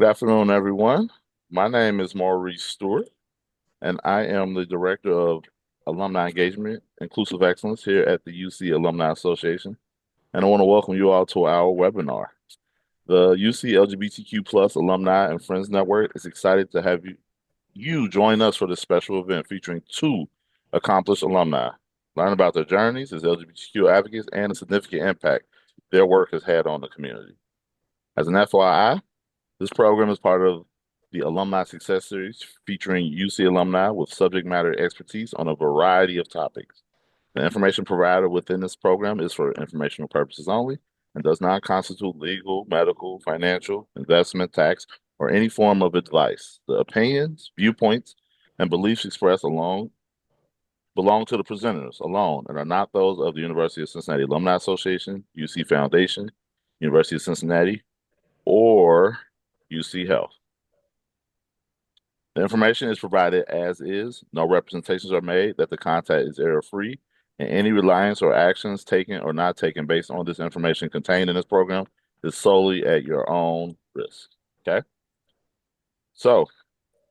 Good afternoon, everyone. My name is Maurice Stewart, and I am the Director of Alumni Engagement, Inclusive Excellence here at the UC Alumni Association. And I want to welcome you all to our webinar. The UC LGBTQ Plus Alumni and Friends Network is excited to have you join us for this special event featuring two accomplished alumni. Learn about their journeys as LGBTQ advocates and the significant impact their work has had on the community. As an FYI, this program is part of the Alumni Success Series featuring UC alumni with subject matter expertise on a variety of topics. The information provided within this program is for informational purposes only and does not constitute legal, medical, financial, investment, tax, or any form of advice. The opinions, viewpoints, and beliefs expressed alone belong to the presenters alone and are not those of the University of Cincinnati Alumni Association, UC Foundation, University of Cincinnati, or UC Health. The information is provided as is. No representations are made that the content is error-free, and any reliance or actions taken or not taken based on this information contained in this program is solely at your own risk. Okay? So,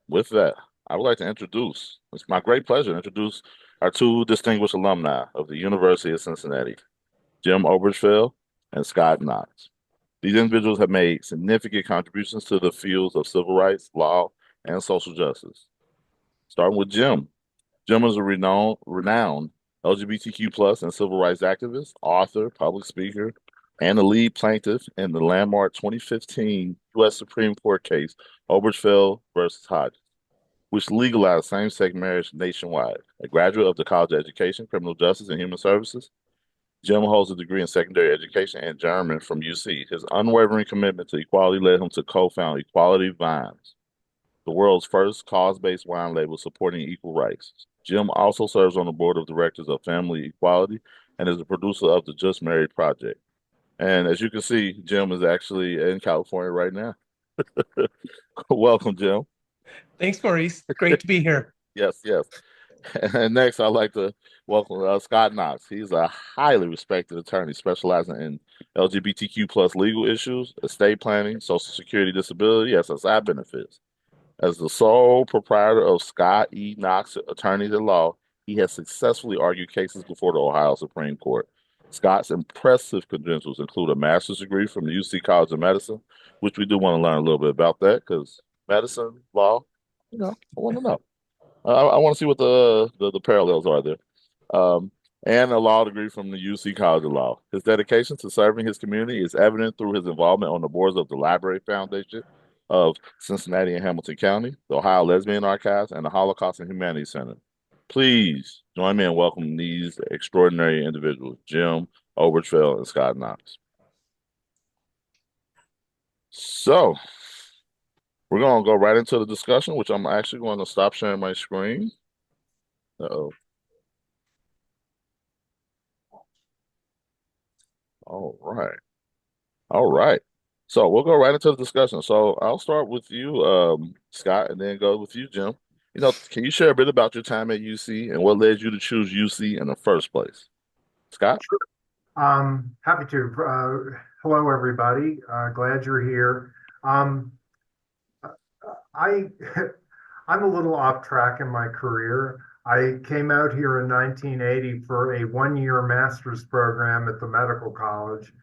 with that, I would like to introduce, it's my great pleasure to introduce our two distinguished alumni of the University of Cincinnati, Jim Obergefell and Scott Knox. These individuals have made significant contributions to the fields of civil rights, law, and social justice. Starting with Jim. Jim is a renowned LGBTQ plus and civil rights activist, author, public speaker, and the lead plaintiff in the landmark 2015 U.S. Supreme Court case, Obergefell versus Hodges, which legalized same-sex marriage nationwide. A graduate of the College of Education, Criminal Justice, and Human Services, Jim holds a degree in secondary education and German from UC. His unwavering commitment to equality led him to co-found Equality Vines, the world's first cause-based wine label supporting equal rights. Jim also serves on the board of directors of Family Equality and is the producer of the Just Married Project. And as you can see, Jim is actually in California right now. Welcome, Jim. Thanks, Maurice. Great to be here. Yes, yes. And next, I'd like to welcome Scott Knox. He's a highly respected attorney specializing in LGBTQ plus legal issues, estate planning, Social Security disability, SSI benefits. As the sole proprietor of Scott E. Knox Attorneys at Law, he has successfully argued cases before the Ohio Supreme Court. Scott's impressive credentials include a master's degree from the UC College of Medicine, which we do want to learn a little bit about that because medicine, law, I want to know. I want to see what the parallels are there. Um, and a law degree from the UC College of Law. His dedication to serving his community is evident through his involvement on the boards of the Library Foundation of Cincinnati and Hamilton County, the Ohio Lesbian Archives, and the Holocaust and Humanities Center. Please join me in welcoming these extraordinary individuals, Jim Obergefell and Scott Knox. So, we're going to go right into the discussion, which I'm actually going to stop sharing my screen. Uh-oh. All right. All right. So we'll go right into the discussion. So I'll start with you, Scott, and then go with you, Jim. Can you share a bit about your time at UC and what led you to choose UC in the first place? Scott? Sure. Happy to. Hello, everybody. Glad you're here. I I'm a little off track in my career. I came out here in 1980 for a one-year master's program at the medical college.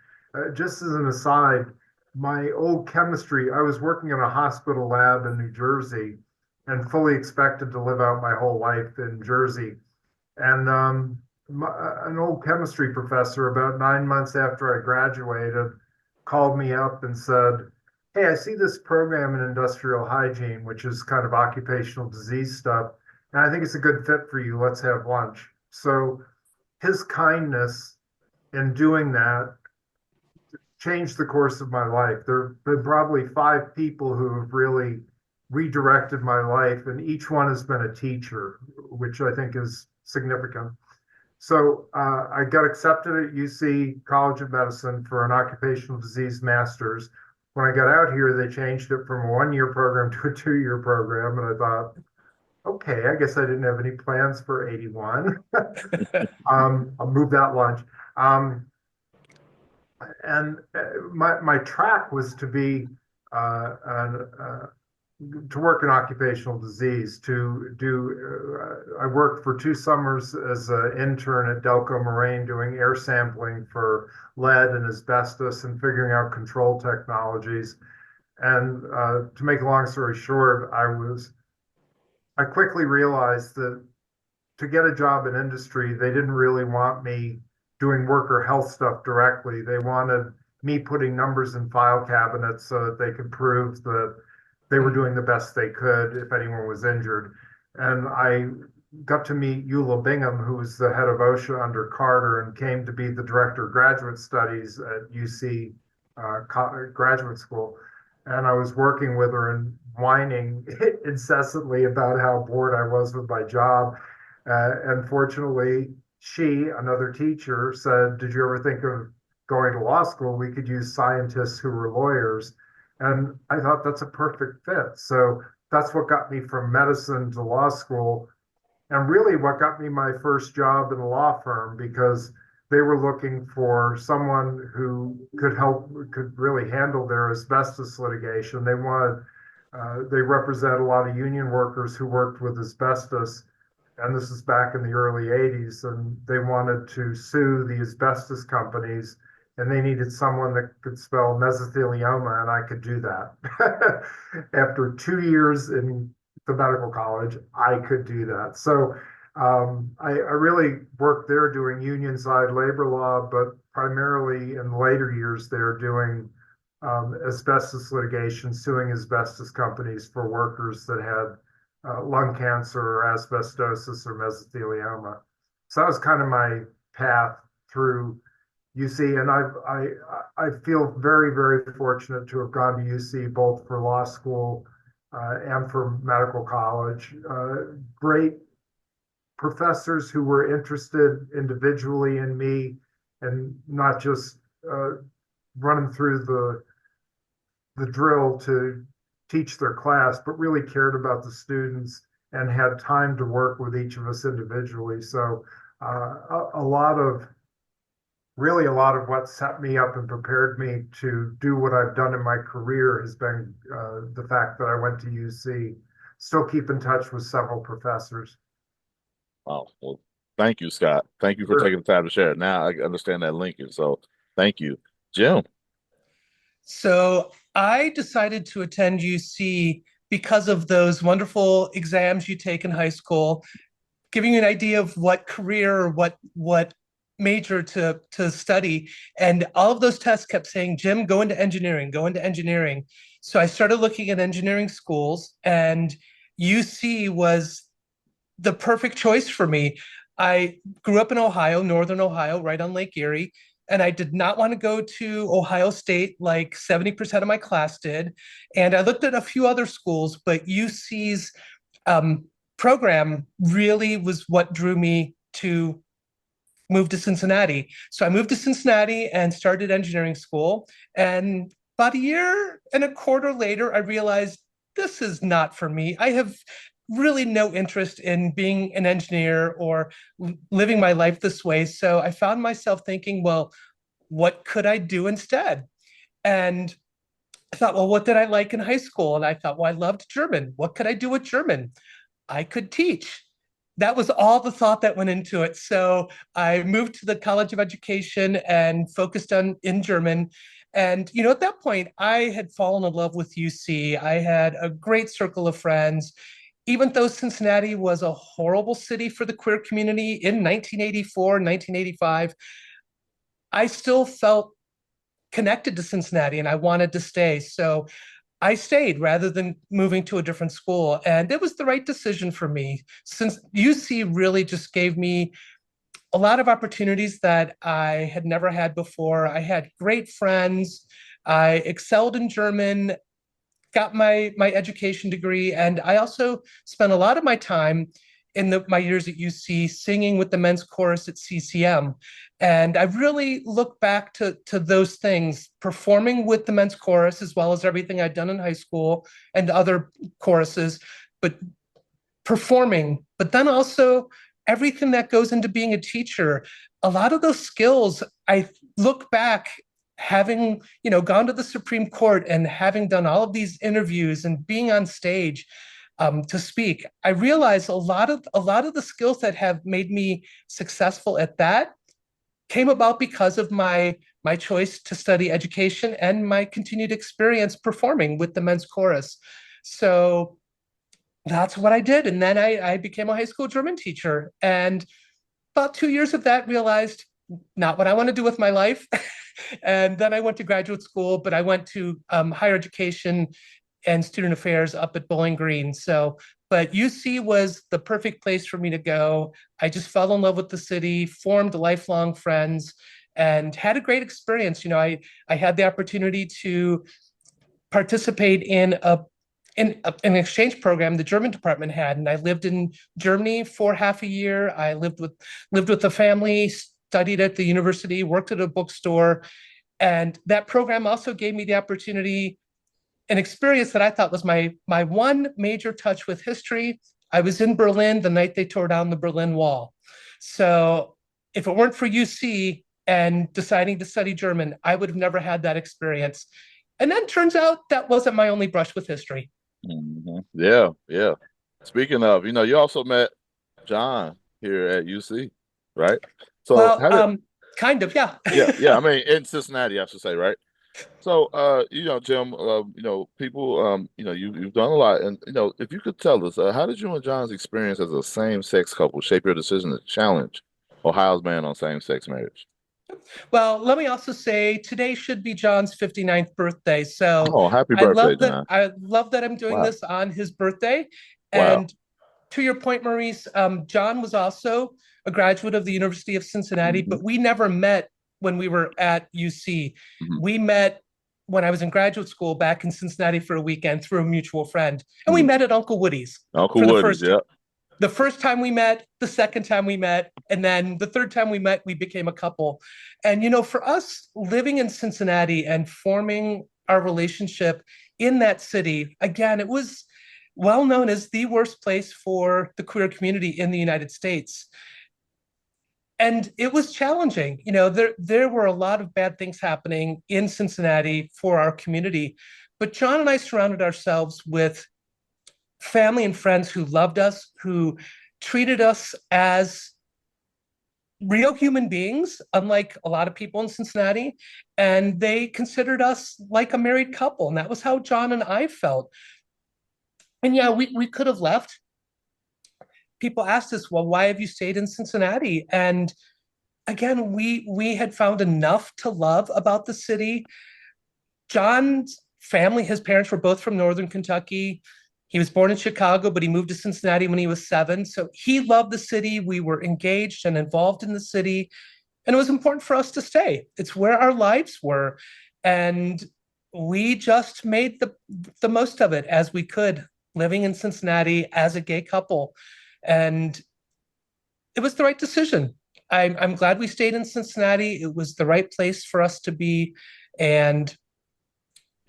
Just as an aside, my old chemistry, I was working in a hospital lab in New Jersey and fully expected to live out my whole life in Jersey. And an old chemistry professor, about 9 months after I graduated, called me up and said, "Hey, I see this program in industrial hygiene, which is kind of occupational disease stuff, and I think it's a good fit for you. Let's have lunch." So his kindness in doing that changed the course of my life. There have been probably five people who have really redirected my life, and each one has been a teacher, which I think is significant. So I got accepted at UC College of Medicine for an occupational disease master's. When I got out here, they changed it from a one-year program to a two-year program, and I thought, okay, I guess I didn't have any plans for 81. I'll move that lunch. And my track was to be to work in occupational disease. I worked for 2 summers as an intern at Delco Moraine doing air sampling for lead and asbestos and figuring out control technologies. And to make a long story short, I quickly realized that to get a job in industry, they didn't really want me doing worker health stuff directly. They wanted me putting numbers in file cabinets so that they could prove that they were doing the best they could if anyone was injured. And I got to meet Eula Bingham, who was the head of OSHA under Carter and came to be the director of graduate studies at UC graduate school. And I was working with her and whining incessantly about how bored I was with my job. And fortunately, she, another teacher, said, "Did you ever think of going to law school? We could use scientists who were lawyers." And I thought that's a perfect fit. So that's what got me from medicine to law school, and really what got me my first job in a law firm, because they were looking for someone who could really handle their asbestos litigation. They represent a lot of union workers who worked with asbestos, and this is back in the early 80s, and they wanted to sue the asbestos companies, and they needed someone that could spell mesothelioma, and I could do that. After 2 years in the medical college, I could do that. So I really worked there doing union side labor law, but primarily in later years there doing asbestos litigation, suing asbestos companies for workers that had lung cancer or asbestosis or mesothelioma. So that was kind of my path through UC, and I feel very, very fortunate to have gone to UC both for law school and for medical college. Great professors who were interested individually in me and not just running through the drill to teach their class, but really cared about the students and had time to work with each of us individually. So a lot of what set me up and prepared me to do what I've done in my career has been the fact that I went to UC. Still keep in touch with several professors. Wow. Well, thank you, Scott. Thank you for Sure. taking the time to share it. Now I understand that linkage. So thank you. Jim. So I decided to attend UC because of those wonderful exams you take in high school, giving you an idea of what career or what major to study. And all of those tests kept saying, "Jim, go into engineering, go into engineering." So I started looking at engineering schools, and UC was the perfect choice for me. I grew up in Ohio, Northern Ohio, right on Lake Erie, and I did not want to go to Ohio State like 70% of my class did. And I looked at a few other schools, but UC's program really was what drew me to move to Cincinnati. So I moved to Cincinnati and started engineering school. And about a year and a quarter later, I realized this is not for me. I have really no interest in being an engineer or living my life this way. So I found myself thinking, well, what could I do instead? And I thought, well, what did I like in high school? And I thought, well, I loved German. What could I do with German? I could teach. That was all the thought that went into it. So I moved to the College of Education and focused on in German. And at that point, I had fallen in love with UC. I had a great circle of friends. Even though Cincinnati was a horrible city for the queer community in 1984, 1985, I still felt connected to Cincinnati and I wanted to stay. So I stayed rather than moving to a different school. And it was the right decision for me, since UC really just gave me a lot of opportunities that I had never had before. I had great friends. I excelled in German, got my education degree, and I also spent a lot of my time in my years at UC singing with the men's chorus at CCM. And I really look back to those things, performing with the men's chorus, as well as everything I'd done in high school and other choruses, but performing, but then also everything that goes into being a teacher. A lot of those skills, I look back having, gone to the Supreme Court and having done all of these interviews and being on stage to speak, I realized a lot of the skills that have made me successful at that came about because of my choice to study education and my continued experience performing with the men's chorus. So that's what I did. And then I became a high school German teacher. And about 2 years of that, realized not what I want to do with my life. And then I went to graduate school, but I went to higher education and student affairs up at Bowling Green. So, but UC was the perfect place for me to go. I just fell in love with the city, formed lifelong friends, and had a great experience. I had the opportunity to participate in an exchange program the German department had, and I lived in Germany for half a year. I lived with a family, studied at the university, worked at a bookstore, and that program also gave me the opportunity, an experience that I thought was my one major touch with history. I was in Berlin the night they tore down the Berlin Wall. So if it weren't for UC and deciding to study German, I would have never had that experience. And then turns out that wasn't my only brush with history. Yeah, yeah. Speaking of, you also met John here at UC, right? So Well, how did kind of, yeah. yeah, I mean in Cincinnati, I should say, right? So Jim, people you've done a lot, and if you could tell us, how did you and John's experience as a same-sex couple shape your decision to challenge Ohio's ban on same-sex marriage? Well, let me also say today should be John's 59th birthday. So Oh, happy I birthday, love that John. I love that I'm doing Wow. this on his birthday. Wow. And to your point, Maurice, John was also a graduate of the University of Cincinnati, Hmm. but we never met when we were at UC. Hmm. We met when I was in graduate school back in Cincinnati for a weekend through a mutual friend. And we Hmm. met at Uncle Woody's Uncle for the Woody's, first yeah. the first time we met, the second time we met, and then the third time we met, we became a couple. And, for us living in Cincinnati and forming our relationship in that city, again, it was well known as the worst place for the queer community in the United States. And it was challenging. There were a lot of bad things happening in Cincinnati for our community. But John and I surrounded ourselves with family and friends who loved us, who treated us as real human beings, unlike a lot of people in Cincinnati. And they considered us like a married couple. And that was how John and I felt. And yeah, we could have left. People asked us, well, why have you stayed in Cincinnati? And again, we had found enough to love about the city. John's family, his parents were both from Northern Kentucky. He was born in Chicago, but he moved to Cincinnati when he was 7. So he loved the city. We were engaged and involved in the city. And it was important for us to stay. It's where our lives were. And we just made the most of it as we could, living in Cincinnati as a gay couple. And it was the right decision. I'm glad we stayed in Cincinnati. It was the right place for us to be. And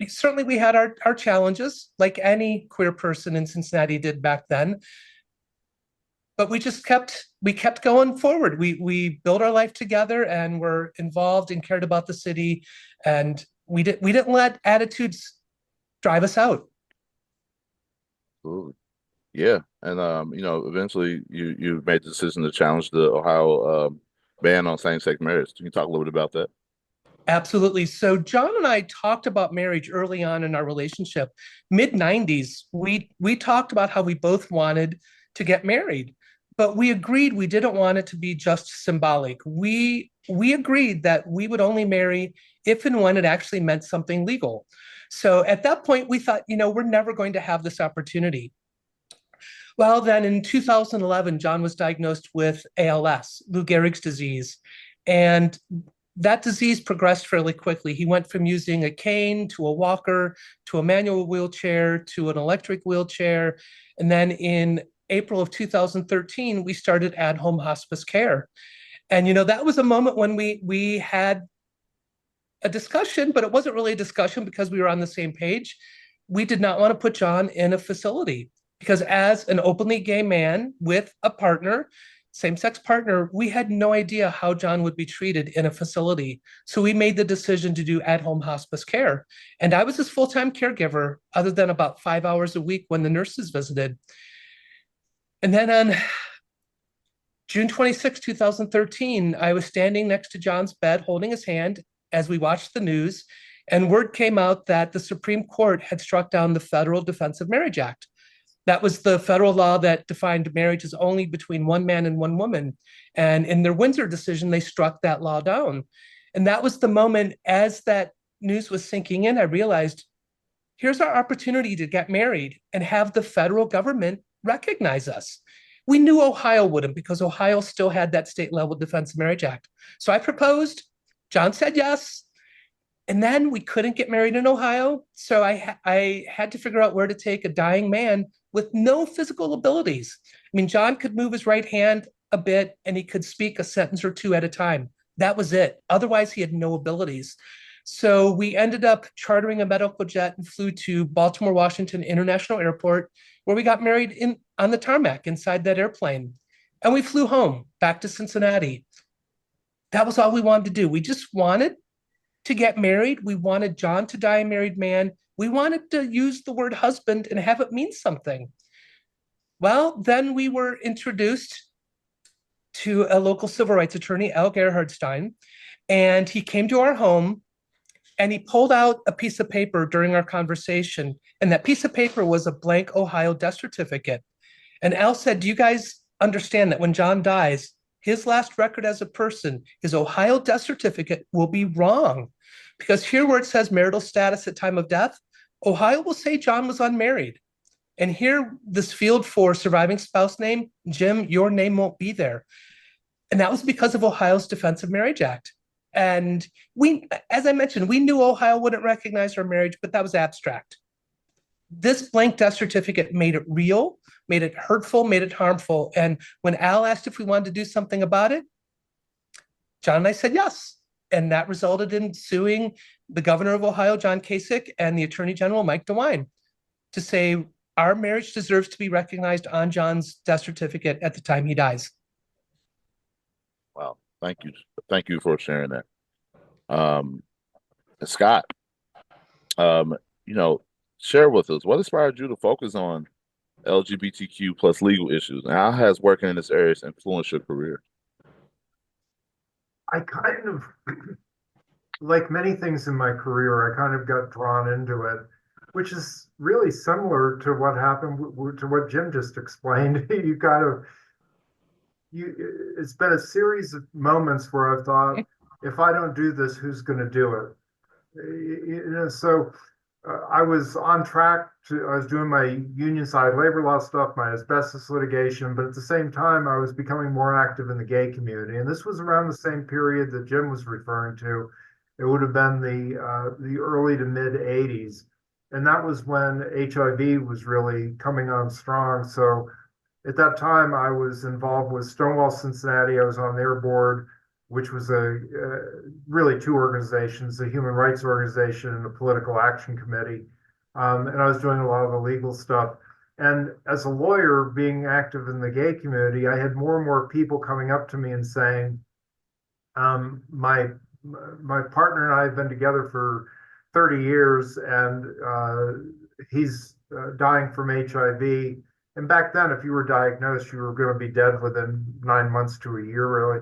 certainly we had our challenges, like any queer person in Cincinnati did back then. But we kept going forward. We built our life together and were involved and cared about the city. And we didn't let attitudes drive us out. Absolutely. Yeah. And eventually you made the decision to challenge the Ohio ban on same-sex marriage. Can you talk a little bit about that? Absolutely. So John and I talked about marriage early on in our relationship. Mid 90s, we talked about how we both wanted to get married, but we agreed we didn't want it to be just symbolic. We agreed that we would only marry if and when it actually meant something legal. So at that point, we thought, we're never going to have this opportunity. Well, then in 2011, John was diagnosed with ALS, Lou Gehrig's disease. And that disease progressed fairly quickly. He went from using a cane to a walker to a manual wheelchair to an electric wheelchair. And then in April of 2013, we started at-home hospice care. And that was a moment when we had a discussion, but it wasn't really a discussion because we were on the same page. We did not want to put John in a facility because as an openly gay man with a partner, same-sex partner, we had no idea how John would be treated in a facility. So we made the decision to do at-home hospice care. And I was his full-time caregiver, other than about 5 hours a week when the nurses visited. And then on June 26, 2013, I was standing next to John's bed holding his hand as we watched the news, and word came out that the Supreme Court had struck down the Federal Defense of Marriage Act. That was the federal law that defined marriage as only between one man and one woman. And in their Windsor decision, they struck that law down. And that was the moment, as that news was sinking in, I realized here's our opportunity to get married and have the federal government recognize us. We knew Ohio wouldn't, because Ohio still had that state level Defense of Marriage Act. So I proposed, John said yes. And then we couldn't get married in Ohio. So I had to figure out where to take a dying man with no physical abilities. I mean, John could move his right hand a bit and he could speak a sentence or two at a time. That was it. Otherwise, he had no abilities. So we ended up chartering a medical jet and flew to Baltimore Washington International Airport, where we got married on the tarmac inside that airplane. And we flew home back to Cincinnati. That was all we wanted to do. We just wanted to get married. We wanted John to die a married man. We wanted to use the word husband and have it mean something. Well, then we were introduced to a local civil rights attorney, Al Gerhardstein, and he came to our home and he pulled out a piece of paper during our conversation. And that piece of paper was a blank Ohio death certificate. And Al said, do you guys understand that when John dies, his last record as a person, his Ohio death certificate will be wrong? Because here where it says marital status at time of death, Ohio will say John was unmarried. And here, this field for surviving spouse name, Jim, your name won't be there. And that was because of Ohio's Defense of Marriage Act. And we, as I mentioned, we knew Ohio wouldn't recognize our marriage, but that was abstract. This blank death certificate made it real, made it hurtful, made it harmful. And when Al asked if we wanted to do something about it, John and I said yes. And that resulted in suing the governor of Ohio, John Kasich, and the attorney general, Mike DeWine, to say our marriage deserves to be recognized on John's death certificate at the time he dies. Wow. Thank you. Thank you for sharing that. Scott, share with us what inspired you to focus on LGBTQ plus legal issues, and how has working in this area influenced your career? I kind of, like many things in my career, I kind of got drawn into it, which is really similar to what happened to what Jim just explained. It's been a series of moments where I've thought, if I don't do this, who's going to do it? So I was on track I was doing my union side labor law stuff, my asbestos litigation, but at the same time, I was becoming more active in the gay community. And this was around the same period that Jim was referring to. It would have been the early to mid 80s. And that was when HIV was really coming on strong. So at that time, I was involved with Stonewall Cincinnati. I was on their board, which was really two organizations, a human rights organization and a political action committee. And I was doing a lot of the legal stuff. And as a lawyer, being active in the gay community, I had more and more people coming up to me and saying, my partner and I have been together for 30 years, and he's dying from HIV. And back then, if you were diagnosed, you were going to be dead within 9 months to a year, really.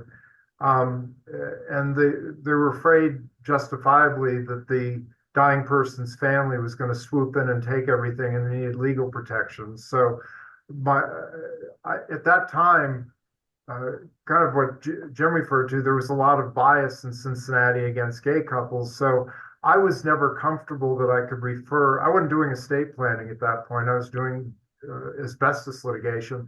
And they were afraid, justifiably, that the dying person's family was going to swoop in and take everything, and they needed legal protections. So at that time, kind of what Jim referred to, there was a lot of bias in Cincinnati against gay couples. So I was never comfortable that I could I wasn't doing estate planning at that point. I was doing asbestos litigation,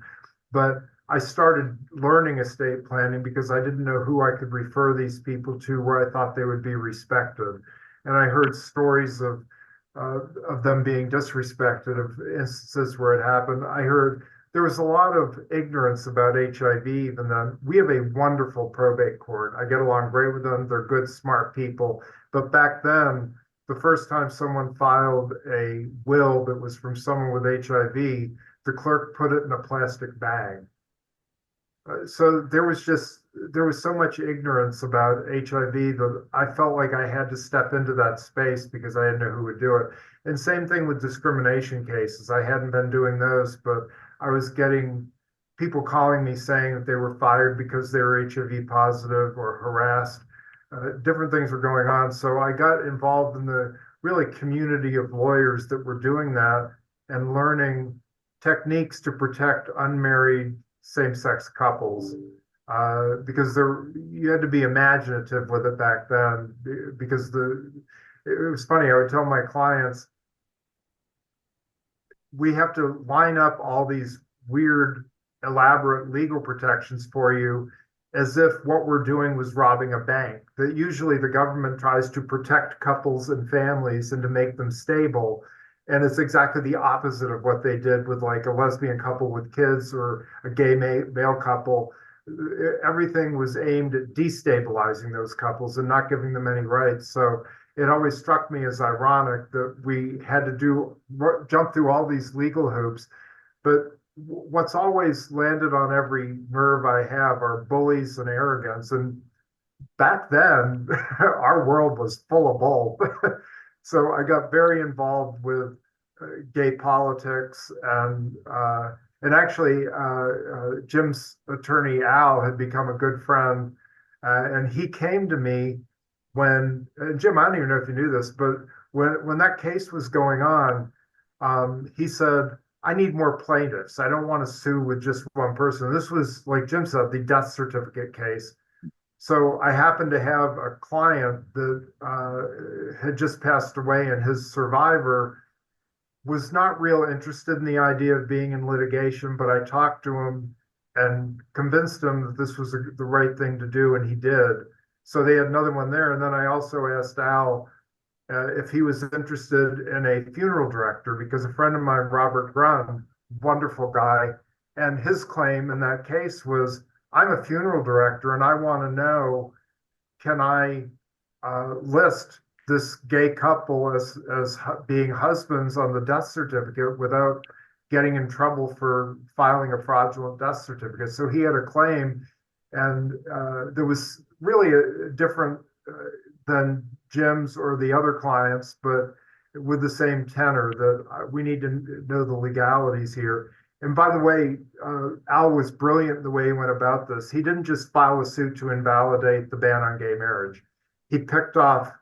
but I started learning estate planning because I didn't know who I could refer these people to where I thought they would be respected. And I heard stories of them being disrespected, of instances where it happened. I heard there was a lot of ignorance about HIV even then. We have a wonderful probate court. I get along great with them. They're good, smart people. But back then, the first time someone filed a will that was from someone with HIV, the clerk put it in a plastic bag. So there was so much ignorance about HIV that I felt like I had to step into that space because I didn't know who would do it. And same thing with discrimination cases. I hadn't been doing those, but I was getting people calling me saying that they were fired because they were HIV positive or harassed. Different things were going on. So I got involved in the really community of lawyers that were doing that and learning techniques to protect unmarried same-sex couples, because you had to be imaginative with it back then. Because it was funny. I would tell my clients, we have to line up all these weird, elaborate legal protections for you as if what we're doing was robbing a bank. That usually the government tries to protect couples and families and to make them stable. And it's exactly the opposite of what they did with like a lesbian couple with kids or a gay male couple. Everything was aimed at destabilizing those couples and not giving them any rights. So it always struck me as ironic that we had to jump through all these legal hoops. But what's always landed on every nerve I have are bullies and arrogance. And back then, our world was full of both. So I got very involved with gay politics, and actually Jim's attorney Al had become a good friend, and he came to me when Jim, I don't even know if you knew this, but when that case was going on, he said, I need more plaintiffs. I don't want to sue with just one person. This was, like Jim said, the death certificate case. So I happened to have a client that had just passed away, and his survivor was not real interested in the idea of being in litigation, but I talked to him and convinced him that this was the right thing to do, and he did. So they had another one there. And then I also asked Al if he was interested in a funeral director, because a friend of mine, Robert Grun, wonderful guy, and his claim in that case was, I'm a funeral director and I want to know, can I list this gay couple as being husbands on the death certificate without getting in trouble for filing a fraudulent death certificate? So he had a claim, and there was really a different than Jim's or the other clients, but with the same tenor that we need to know the legalities here. And by the way, Al was brilliant in the way he went about this. He didn't just file a suit to invalidate the ban on gay marriage. He picked off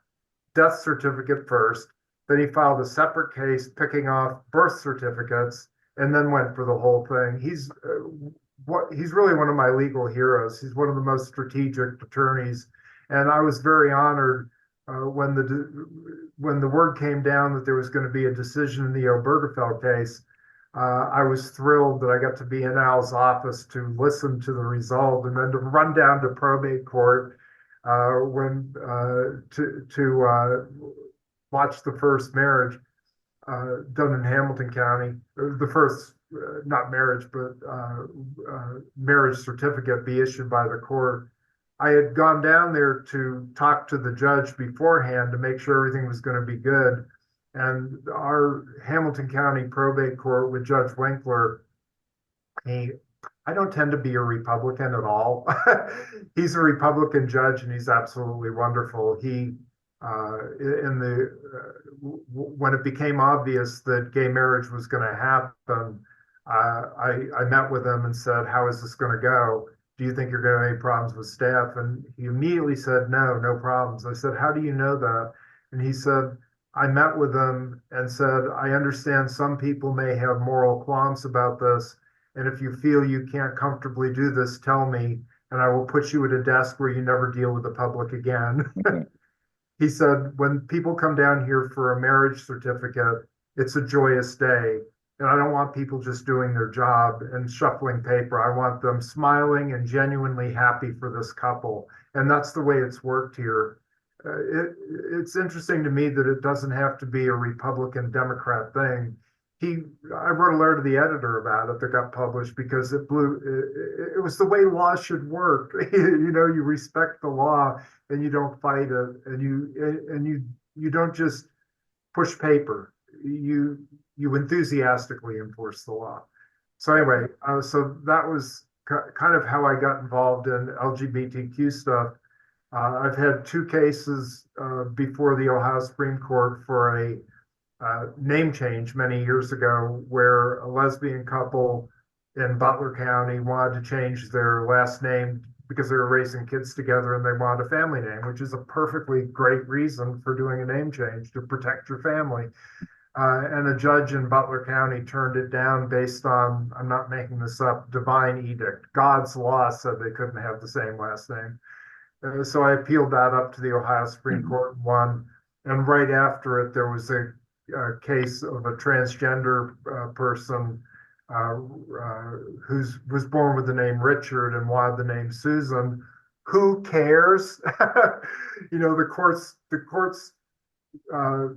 death certificate first, then he filed a separate case picking off birth certificates, and then went for the whole thing. He's really one of my legal heroes. He's one of the most strategic attorneys, and I was very honored when the word came down that there was going to be a decision in the Obergefell case. I was thrilled that I got to be in Al's office to listen to the result and then to run down to probate court to watch the first marriage done in Hamilton County. The first, not marriage, but marriage certificate be issued by the court. I had gone down there to talk to the judge beforehand to make sure everything was going to be good. And our Hamilton County probate court with Judge Winkler, I don't tend to be a Republican at all. He's a Republican judge, and he's absolutely wonderful. When it became obvious that gay marriage was going to happen, I met with him and said, how is this going to go? Do you think you're going to have any problems with staff? And he immediately said, no problems. I said, how do you know that? And he said, I met with them and said, I understand some people may have moral qualms about this. And if you feel you can't comfortably do this, tell me, and I will put you at a desk where you never deal with the public again. He said, when people come down here for a marriage certificate, it's a joyous day. And I don't want people just doing their job and shuffling paper. I want them smiling and genuinely happy for this couple. And that's the way it's worked here. It's interesting to me that it doesn't have to be a Republican Democrat thing. I wrote a letter to the editor about it that got published because it was the way law should work. You respect the law and you don't fight it, and you don't just push paper. You enthusiastically enforce the law. So anyway, so that was kind of how I got involved in LGBTQ stuff. I've had two cases before the Ohio Supreme Court for a name change many years ago, where a lesbian couple in Butler County wanted to change their last name because they were raising kids together and they wanted a family name, which is a perfectly great reason for doing a name change to protect your family. And a judge in Butler County turned it down based on, I'm not making this up, divine edict. God's law said they couldn't have the same last name. So I appealed that up to the Ohio Supreme Court and won. And right after it, there was a case of a transgender person who was born with the name Richard and wanted the name Susan. Who cares? The court's uh,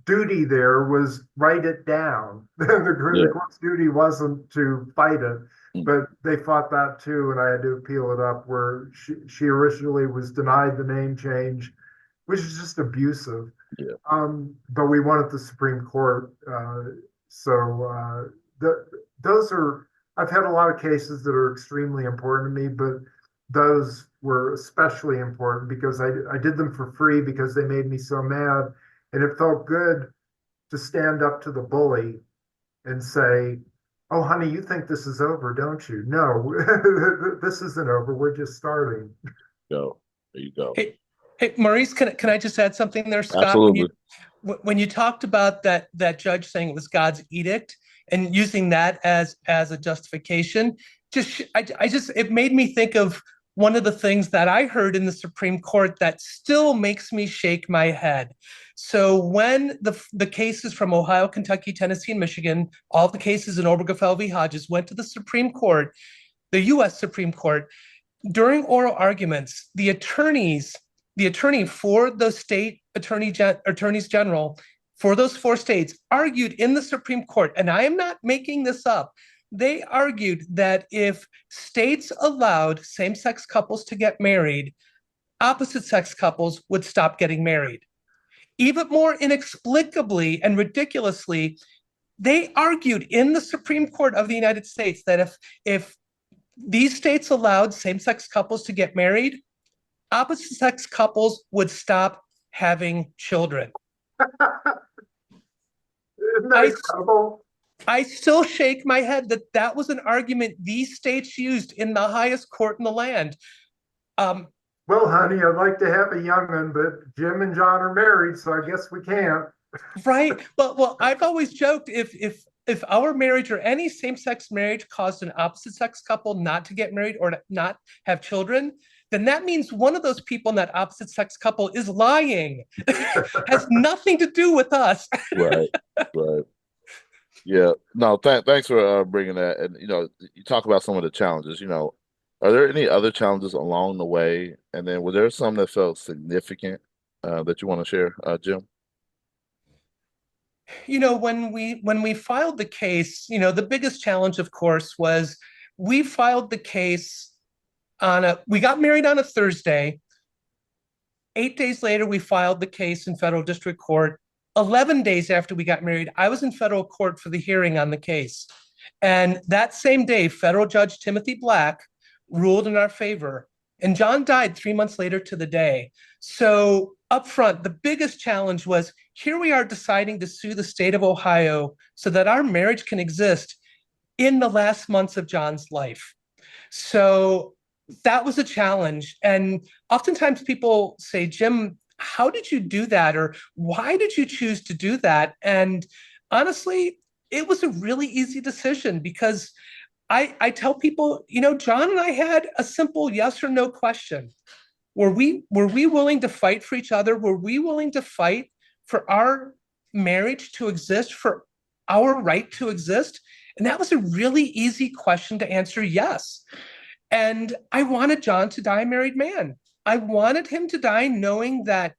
duty there was write it down. The court's duty wasn't to fight it, but they fought that too, and I had to appeal it up where she originally was denied the name change, which is just abusive. But we won at the Supreme Court. Those are, I've had a lot of cases that are extremely important to me, but those were especially important because I did them for free because they made me so mad. And it felt good to stand up to the bully and say, oh, honey, you think this is over, don't you? No, this isn't over. We're just starting. There you go. Hey, Maurice, can I just add something there, Scott? Absolutely. When you talked about that judge saying it was God's edict and using that as a justification, it made me think of one of the things that I heard in the Supreme Court that still makes me shake my head. So when the cases from Ohio, Kentucky, Tennessee, and Michigan, all the cases in Obergefell v. Hodges went to the Supreme Court, the U.S. Supreme Court, during oral arguments, the attorney for the state attorneys general for those four states argued in the Supreme Court, and I am not making this up, they argued that if states allowed same-sex couples to get married, opposite-sex couples would stop getting married. Even more inexplicably and ridiculously, they argued in the Supreme Court of the United States that if these states allowed same-sex couples to get married, opposite-sex couples would stop having children. Isn't that incredible? I still shake my head that was an argument these states used in the highest court in the land. Well, honey, I'd like to have a young'un, but Jim and John are married, so I guess we can't. Right. Well, I've always joked if our marriage or any same-sex marriage caused an opposite-sex couple not to get married or to not have children, then that means one of those people in that opposite-sex couple is lying. Has nothing to do with us. Right. Yeah. No, thanks for bringing that. And, you talk about some of the challenges, are there any other challenges along the way? And then were there some that felt significant that you want to share, Jim? When we filed the case, the biggest challenge, of course, was we filed the case we got married on a Thursday. 8 days later, we filed the case in federal district court. 11 days after we got married, I was in federal court for the hearing on the case. And that same day, federal judge Timothy Black ruled in our favor. And John died 3 months later to the day. So up front, the biggest challenge was, here we are deciding to sue the state of Ohio so that our marriage can exist in the last months of John's life. So that was a challenge. And oftentimes people say, Jim, how did you do that? Or why did you choose to do that? And honestly, it was a really easy decision because I tell people, John and I had a simple yes or no question. Were we willing to fight for each other? Were we willing to fight for our marriage to exist, for our right to exist? And that was a really easy question to answer yes. And I wanted John to die a married man. I wanted him to die knowing that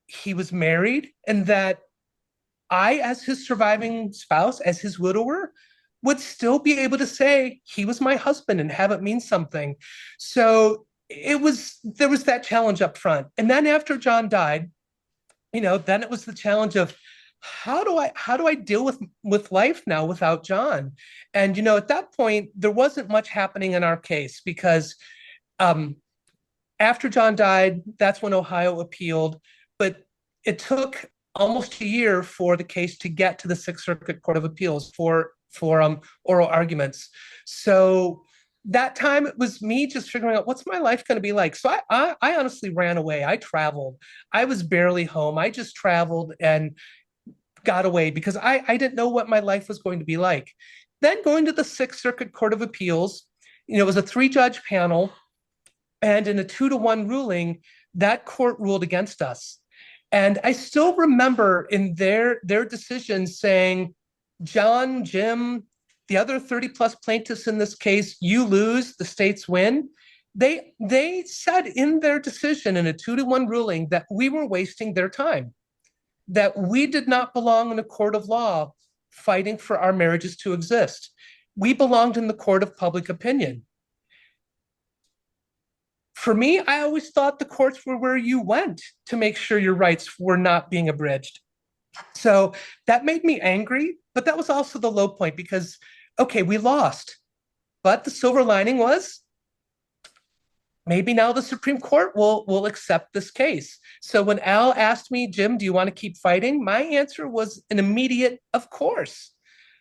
he was married and that I, as his surviving spouse, as his widower, would still be able to say he was my husband and have it mean something. So there was that challenge up front. And then after John died, then it was the challenge of how do I deal with life now without John? And at that point, there wasn't much happening in our case because um, after John died, that's when Ohio appealed. But it took almost a year for the case to get to the Sixth Circuit Court of Appeals for oral arguments. So that time it was me just figuring out what's my life going to be like. So I honestly ran away. I traveled. I was barely home. I just traveled and got away because I didn't know what my life was going to be like. Then going to the Sixth Circuit Court of Appeals, it was a 3-judge panel, and in a 2-to-1 ruling, that court ruled against us. And I still remember in their decision saying, John, Jim, the other 30 plus plaintiffs in this case, you lose, the states win. They said in their decision in a 2-to-1 ruling that we were wasting their time, that we did not belong in a court of law fighting for our marriages to exist. We belonged in the court of public opinion. For me, I always thought the courts were where you went to make sure your rights were not being abridged. So that made me angry, but that was also the low point because, okay, we lost. But the silver lining was maybe now the Supreme Court will accept this case. So when Al asked me, Jim, do you want to keep fighting? My answer was an immediate, of course.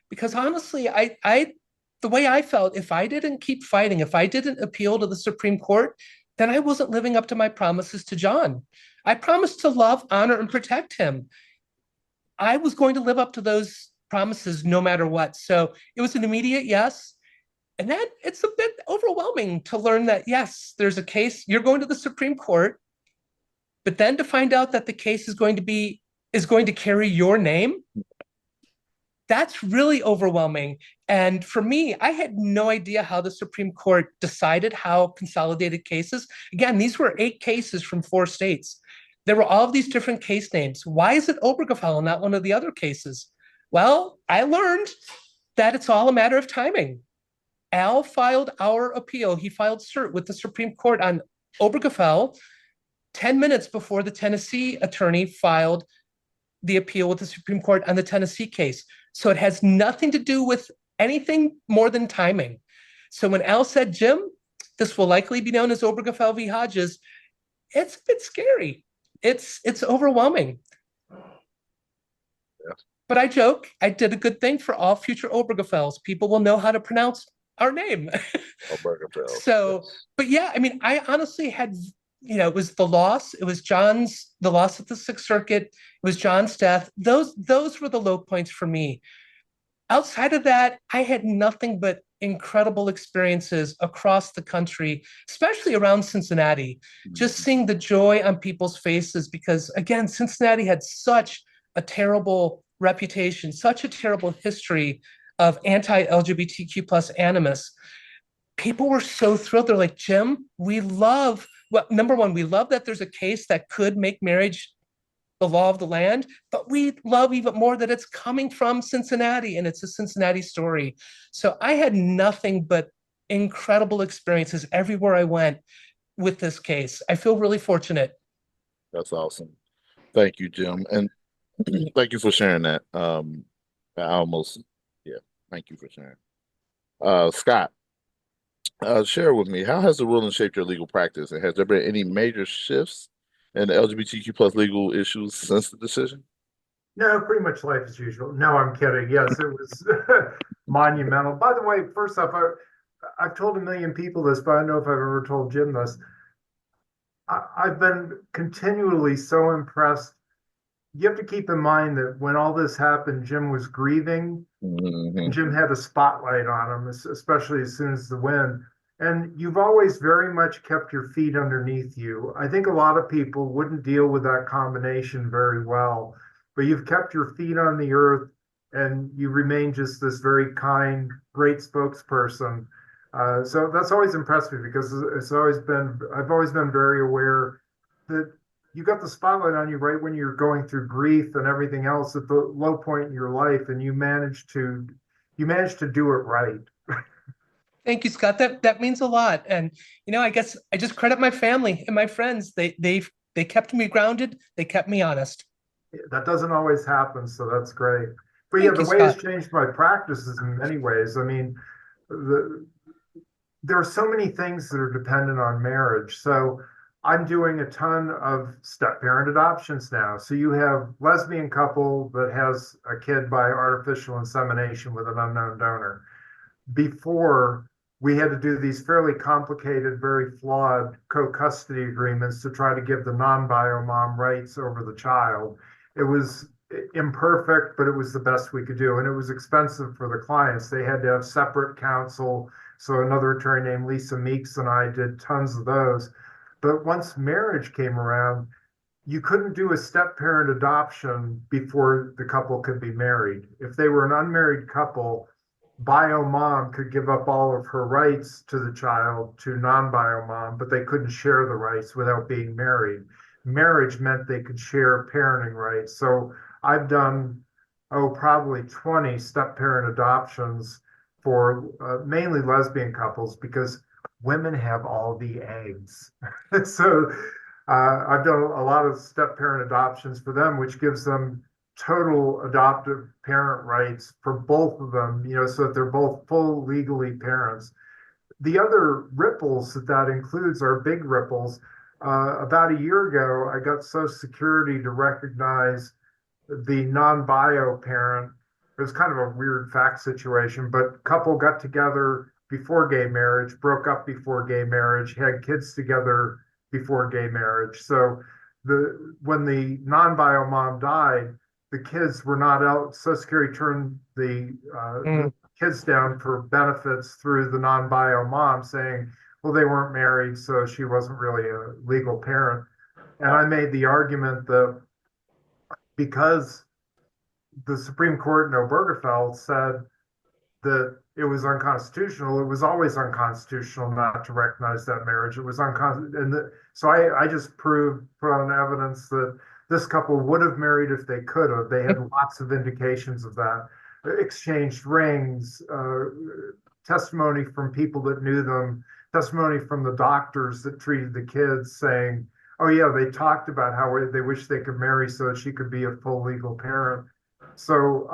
Because honestly, the way I felt, if I didn't keep fighting, if I didn't appeal to the Supreme Court, then I wasn't living up to my promises to John. I promised to love, honor, and protect him. I was going to live up to those promises no matter what. So it was an immediate yes. And then it's a bit overwhelming to learn that, yes, there's a case, you're going to the Supreme Court, but then to find out that the case is going to carry your name, that's really overwhelming. And for me, I had no idea how the Supreme Court decided how consolidated cases. Again, these were 8 cases from 4 states. There were all of these different case names. Why is it Obergefell and not one of the other cases? Well, I learned that it's all a matter of timing. Al filed our appeal. He filed cert with the Supreme Court on Obergefell 10 minutes before the Tennessee attorney filed the appeal with the Supreme Court on the Tennessee case. So it has nothing to do with anything more than timing. So when Al said, Jim, this will likely be known as Obergefell v. Hodges, it's a bit scary. It's overwhelming. Yeah. But I joke, I did a good thing for all future Obergefells. People will know how to pronounce our name. Obergefell. So, Yes. but yeah, I mean, I honestly had, it was the loss. It was the loss at the Sixth Circuit. It was John's death. Those were the low points for me. Outside of that, I had nothing but incredible experiences across the country, especially around Cincinnati, just seeing the joy on people's faces because, again, Cincinnati had such a terrible reputation, such a terrible history of anti-LGBTQ plus animus. People were so thrilled. They're like, Jim, number one, we love that there's a case that could make marriage the law of the land, but we love even more that it's coming from Cincinnati and it's a Cincinnati story. So I had nothing but incredible experiences everywhere I went with this case. I feel really fortunate. That's awesome. Thank you, Jim. And thank you for sharing that. Thank you for sharing. Scott, share with me, how has the ruling shaped your legal practice? And has there been any major shifts in the LGBTQ plus legal issues since the decision? No, pretty much life as usual. No, I'm kidding. Yes, it was monumental. By the way, first off, I've told a million people this, but I don't know if I've ever told Jim this. I've been continually so impressed. You have to keep in mind that when all this happened, Jim was grieving. Mm-hmm. Jim had a spotlight on him, especially as soon as the win. And you've always very much kept your feet underneath you. I think a lot of people wouldn't deal with that combination very well, but you've kept your feet on the earth and you remain just this very kind, great spokesperson. So that's always impressed me because I've always been very aware that you got the spotlight on you right when you're going through grief and everything else at the low point in your life, and you managed to do it right. Thank you, Scott. That means a lot. And I guess I just credit my family and my friends. They kept me grounded. They kept me honest. That doesn't always happen, so that's great. But yeah, Thank the you, way it's Scott. changed my practices in many ways. I mean, the, there are so many things that are dependent on marriage. So I'm doing a ton of step parent adoptions now. So you have lesbian couple that has a kid by artificial insemination with an unknown donor. Before, we had to do these fairly complicated, very flawed co-custody agreements to try to give the non-bio mom rights over the child. It was imperfect, but it was the best we could do. And it was expensive for the clients. They had to have separate counsel. So another attorney named Lisa Meeks and I did tons of those. But once marriage came around, you couldn't do a step parent adoption before the couple could be married. If they were an unmarried couple, bio mom could give up all of her rights to the child to non-bio mom, but they couldn't share the rights without being married. Marriage meant they could share parenting rights. So I've done, oh, probably 20 step parent adoptions for mainly lesbian couples because women have all the eggs. So I've done a lot of step parent adoptions for them, which gives them total adoptive parent rights for both of them, so that they're both full legally parents. The other ripples that that includes are big ripples. About a year ago, I got Social Security to recognize the non-bio parent. It was kind of a weird fact situation, but couple got together before gay marriage, broke up before gay marriage, had kids together before gay marriage. So when the non-bio mom died, the kids were not out. Social Security turned the Mm. kids down for benefits through the non-bio mom, saying, well, they weren't married, so she wasn't really a legal parent. And I made the argument that because the Supreme Court in Obergefell said that it was unconstitutional. It was always unconstitutional not to recognize that marriage. It was unconstitutional. So I just put on evidence that this couple would have married if they could have. They had lots of indications of that. Exchanged rings, testimony from people that knew them, testimony from the doctors that treated the kids saying, oh, yeah, they talked about how they wish they could marry so that she could be a full legal parent. So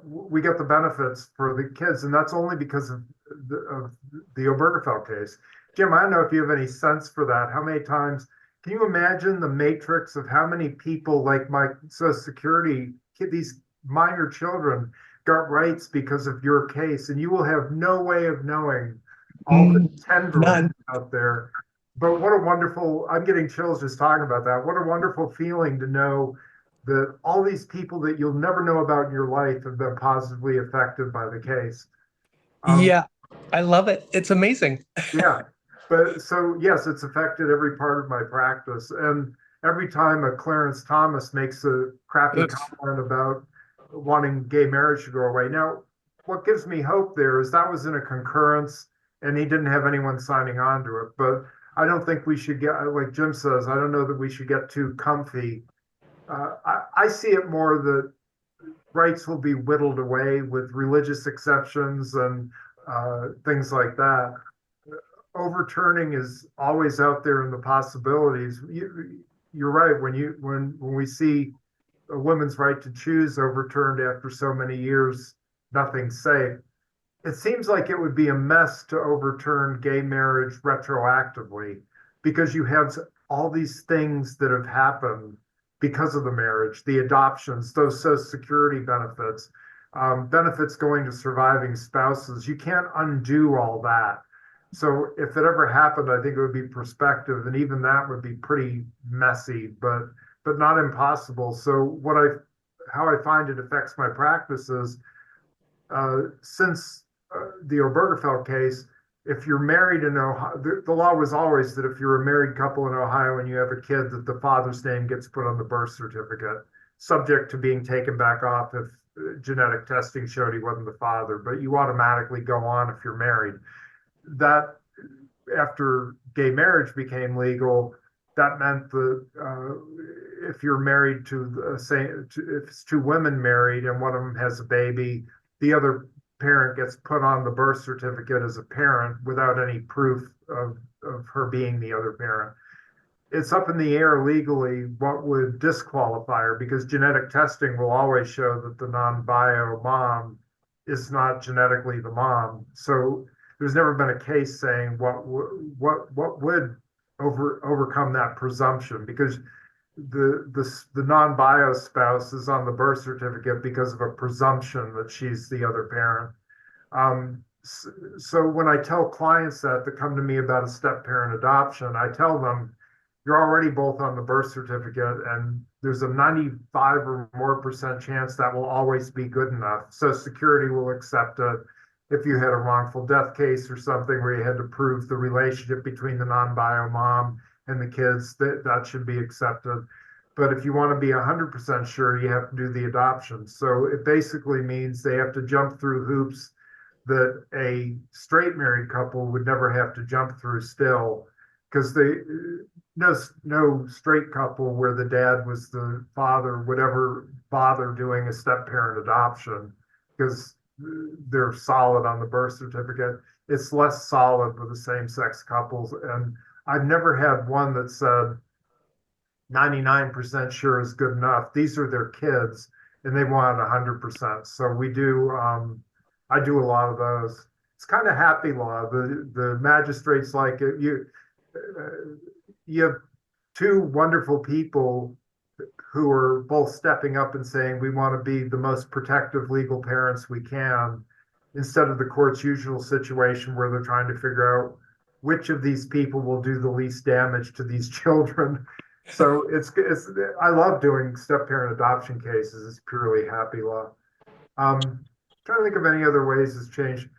we get the benefits for the kids, and that's only because of the Obergefell case. Jim, I don't know if you have any sense for that. How many times can you imagine the matrix of how many people, like my Social Security, these minor children, got rights because of your case, and you will have no way of knowing all the tendrils None. out there. But what a wonderful, I'm getting chills just talking about that. What a wonderful feeling to know that all these people that you'll never know about in your life have been positively affected by the case. Um, Yeah, I love it. It's amazing. yeah, but so yes, it's affected every part of my practice. And every time a Clarence Thomas makes a crappy comment about wanting gay marriage to go away. Now, what gives me hope there is that was in a concurrence and he didn't have anyone signing on to it. But I don't think we should get, like Jim says, I don't know that we should get too comfy. I see it more that rights will be whittled away with religious exceptions and things like that. Overturning is always out there in the possibilities. You're right. When we see a woman's right to choose overturned after so many years, nothing's safe. It seems like it would be a mess to overturn gay marriage retroactively because you have all these things that have happened because of the marriage, the adoptions, those Social Security benefits, benefits going to surviving spouses. You can't undo all that. So if it ever happened, I think it would be prospective, and even that would be pretty messy, but not impossible. So how I find it affects my practice is since the Obergefell case, if you're married in Ohio, the law was always that if you're a married couple in Ohio and you have a kid, that the father's name gets put on the birth certificate, subject to being taken back off if genetic testing showed he wasn't the father, but you automatically go on if you're married. That after gay marriage became legal, that meant that if you're married to the same, if it's two women married and one of them has a baby, the other parent gets put on the birth certificate as a parent without any proof of her being the other parent. it's up in the air legally what would disqualify her because genetic testing will always show that the non-bio mom is not genetically the mom. So there's never been a case saying what would overcome that presumption because the non-bio spouse is on the birth certificate because of a presumption that she's the other parent. So when I tell clients that come to me about a step parent adoption, I tell them you're already both on the birth certificate, and there's a 95 or more percent chance that will always be good enough. So Security will accept it. If you had a wrongful death case or something where you had to prove the relationship between the non-bio mom and the kids, that should be accepted. But if you want to be 100% sure, you have to do the adoption. So it basically means they have to jump through hoops that a straight married couple would never have to jump through still, because no straight couple where the dad was the father would ever bother doing a step parent adoption because they're solid on the birth certificate. It's less solid with the same sex couples. And I've never had one that said 99% sure is good enough. These are their kids and they want 100%. So I do a lot of those. It's kind of happy law. The magistrates like it. You have two wonderful people who are both stepping up and saying we want to be the most protective legal parents we can, instead of the court's usual situation where they're trying to figure out which of these people will do the least damage to these children. So I love doing step parent adoption cases. It's purely happy law. Trying to think of any other ways it's changed.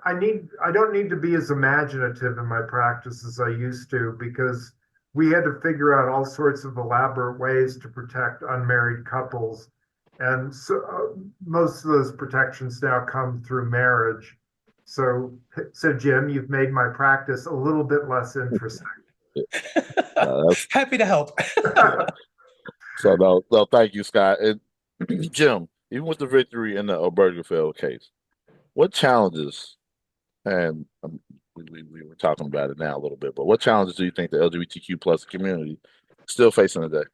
I don't need to be as imaginative in my practice as I used to because we had to figure out all sorts of elaborate ways to protect unmarried couples. And so most of those protections now come through marriage. So Jim, you've made my practice a little bit less interesting. Happy to help. So no, thank you, Scott. And Jim, even with the victory in the Obergefell case, what challenges, and we were talking about it now a little bit, but what challenges do you think the LGBTQ plus community is still facing today?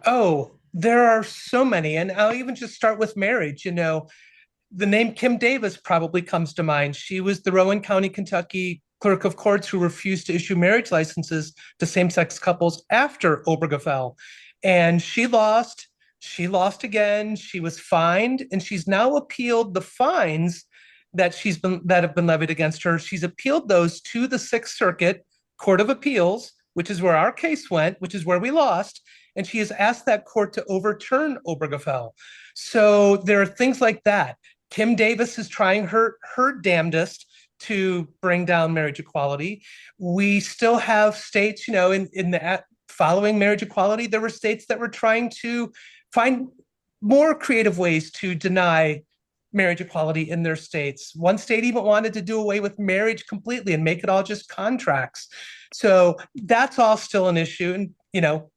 Oh, there are so many. And I'll even just start with marriage. The name Kim Davis probably comes to mind. She was the Rowan County, Kentucky clerk of courts who refused to issue marriage licenses to same-sex couples after Obergefell. And she lost. She lost again. She was fined, and she's now appealed the fines that have been levied against her. She's appealed those to the Sixth Circuit Court of Appeals, which is where our case went, which is where we lost. And she has asked that court to overturn Obergefell. So there are things like that. Kim Davis is trying her damnedest to bring down marriage equality. We still have states, in the following marriage equality, there were states that were trying to find more creative ways to deny marriage equality in their states. One state even wanted to do away with marriage completely and make it all just contracts. So that's all still an issue. And,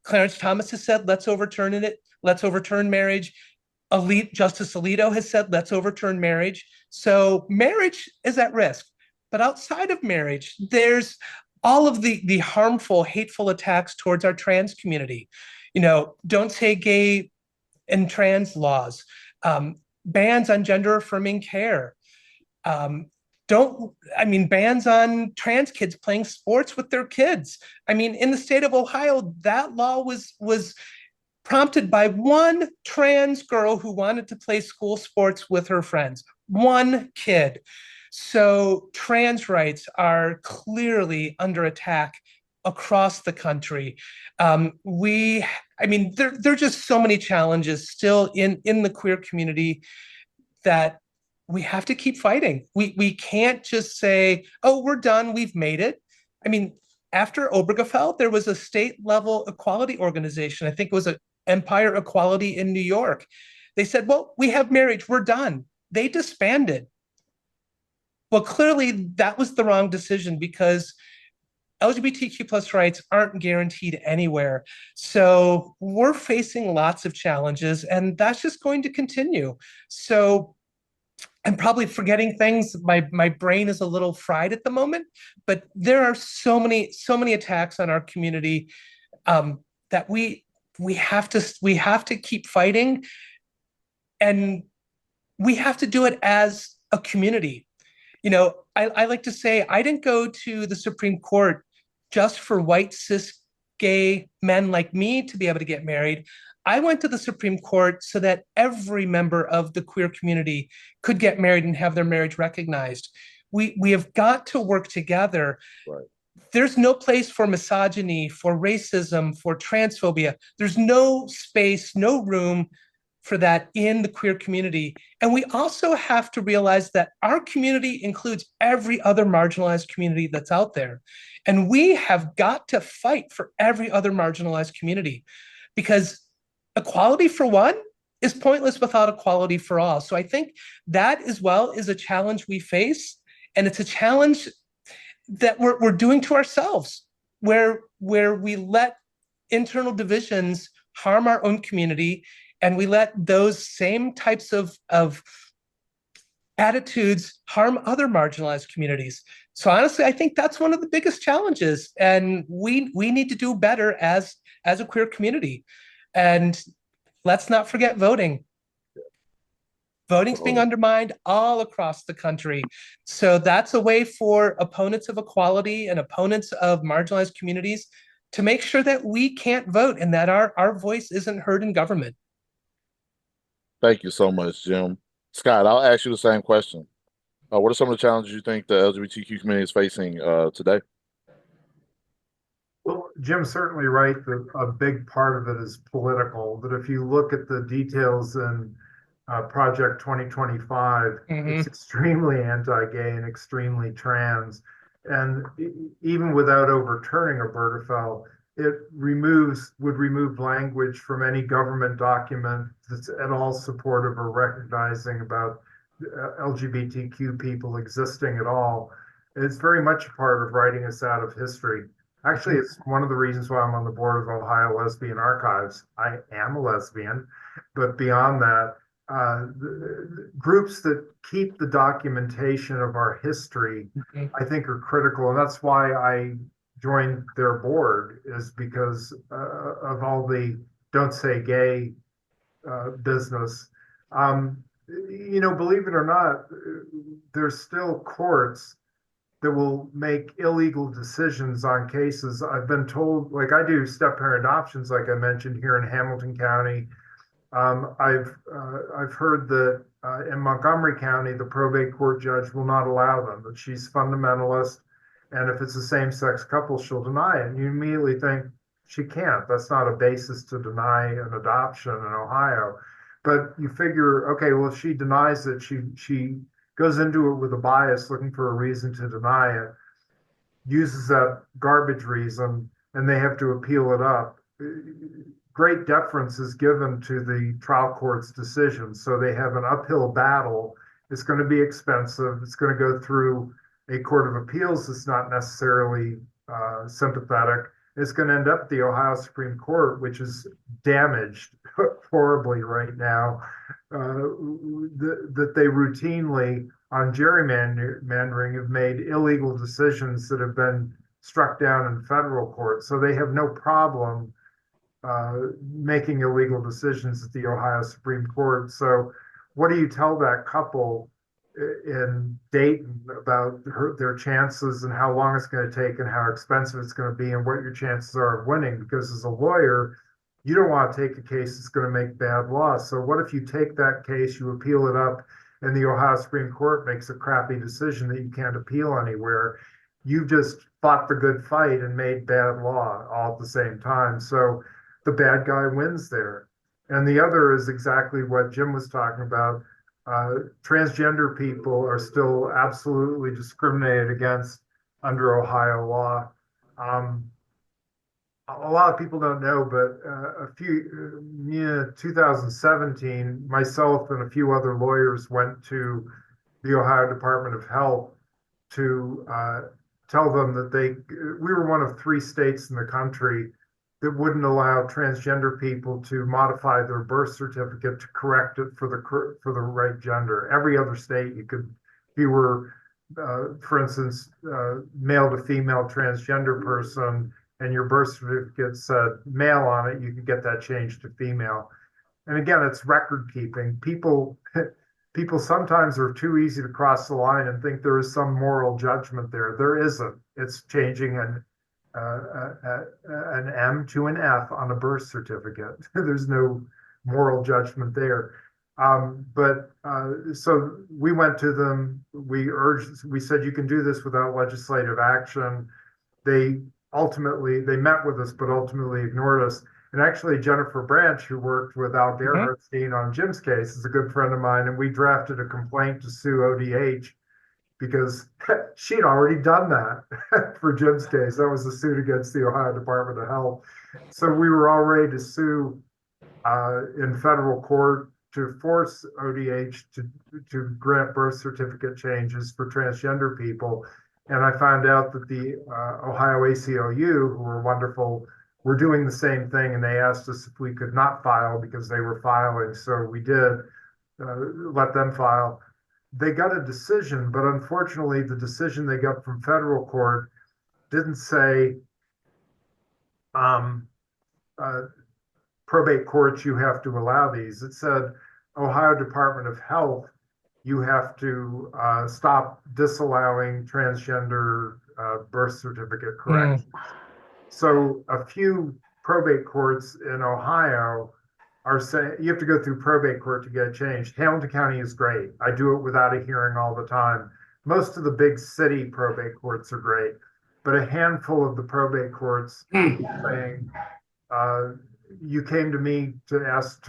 Clarence Thomas has said, let's overturn it. Let's overturn marriage. Justice Alito has said, let's overturn marriage. So marriage is at risk. But outside of marriage, there's all of the harmful, hateful attacks towards our trans community. Don't say gay and trans laws, bans on gender affirming care, bans on trans kids playing sports with their kids. In the state of Ohio, that law was prompted by one trans girl who wanted to play school sports with her friends, one kid. So trans rights are clearly under attack across the country. There are just so many challenges still in the queer community that we have to keep fighting. We can't just say, oh, we're done, we've made it. After Obergefell, there was a state level equality organization. I think it was a Empire Equality in New York. They said, well, we have marriage, we're done. They disbanded. Well, clearly that was the wrong decision because LGBTQ plus rights aren't guaranteed anywhere. So we're facing lots of challenges, and that's just going to continue. So I'm probably forgetting things. My brain is a little fried at the moment, but there are so many attacks on our community, that we have to keep fighting, and we have to do it as a community. I like to say I didn't go to the Supreme Court just for white cis gay men like me to be able to get married. I went to the Supreme Court so that every member of the queer community could get married and have their marriage recognized. We have got to work together. Right. There's no place for misogyny, for racism, for transphobia. There's no space, no room for that in the queer community. And we also have to realize that our community includes every other marginalized community that's out there. And we have got to fight for every other marginalized community, because equality for one is pointless without equality for all. So I think that as well is a challenge we face. And it's a challenge that we're doing to ourselves, where we let internal divisions harm our own community, and we let those same types of attitudes harm other marginalized communities. So honestly, I think that's one of the biggest challenges, and we need to do better as a queer community. And let's not forget voting. Voting's being undermined all across the country. So that's a way for opponents of equality and opponents of marginalized communities to make sure that we can't vote and that our voice isn't heard in government. Thank you so much, Jim. Scott, I'll ask you the same question. What are some of the challenges you think the LGBTQ community is facing today? Well, Jim's certainly right that a big part of it is political. That if you look at the details in Project 2025, it's extremely anti-gay and extremely trans. And even without overturning Obergefell, it would remove language from any government document that's at all supportive or recognizing about LGBTQ people existing at all. It's very much a part of writing us out of history. Actually, it's one of the reasons why I'm on the board of Ohio Lesbian Archives. I am a lesbian, but beyond that, the groups that keep the documentation of our history, I think, are critical, and that's why I joined their board, is because of all the "don't say gay" business. Believe it or not, there's still courts that will make illegal decisions on cases. I've been told, like I do step-parent adoptions, like I mentioned here in Hamilton County. I've heard that in Montgomery County, the probate court judge will not allow them, that she's fundamentalist, and if it's a same-sex couple, she'll deny it. And you immediately think she can't. That's not a basis to deny an adoption in Ohio. But you figure, okay, well, if she denies it, she goes into it with a bias, looking for a reason to deny it, uses that garbage reason, and they have to appeal it up. Great deference is given to the trial court's decision. So they have an uphill battle. It's going to be expensive. It's going to go through a court of appeals that's not necessarily sympathetic. It's going to end up at the Ohio Supreme Court, which is damaged horribly right now, that they routinely, on gerrymandering, have made illegal decisions that have been struck down in federal court. So they have no problem making illegal decisions at the Ohio Supreme Court. So what do you tell that couple in Dayton about their chances and how long it's going to take and how expensive it's going to be and what your chances are of winning? Because as a lawyer, you don't want to take a case that's going to make bad law. So what if you take that case, you appeal it up, and the Ohio Supreme Court makes a crappy decision that you can't appeal anywhere? You've just fought the good fight and made bad law all at the same time. So the bad guy wins there. And the other is exactly what Jim was talking about. Transgender people are still absolutely discriminated against under Ohio law. A lot of people don't know, but 2017, myself and a few other lawyers went to the Ohio Department of Health to tell them that we were one of 3 states in the country that wouldn't allow transgender people to modify their birth certificate to correct it for the right gender. Every other state, you could, if you were, for instance, male to female transgender person, and your birth certificate said male on it, you could get that changed to female. And again, it's record keeping. People sometimes are too easy to cross the line and think there is some moral judgment there. There isn't. It's changing an M to an F on a birth certificate. There's no moral judgment there. So we went to them. We said, you can do this without legislative action. They met with us, but ultimately ignored us. And actually, Jennifer Branch, who worked with Al Gerhardstein on Jim's case, is a good friend of mine, and we drafted a complaint to sue ODH because she'd already done that for Jim's case. That was a suit against the Ohio Department of Health. So we were all ready to sue in federal court to force ODH to grant birth certificate changes for transgender people. And I found out that the Ohio ACLU, who were wonderful, were doing the same thing. And they asked us if we could not file because they were filing. So we did let them file. They got a decision, but unfortunately, the decision they got from federal court didn't say um, uh, probate courts, you have to allow these. It said Ohio Department of Health, you have to stop disallowing transgender birth certificate corrections. So a few probate courts in Ohio are saying you have to go through probate court to get it changed. Hamilton County is great. I do it without a hearing all the time. Most of the big city probate courts are great, but a handful of the probate courts saying, you came to me to ask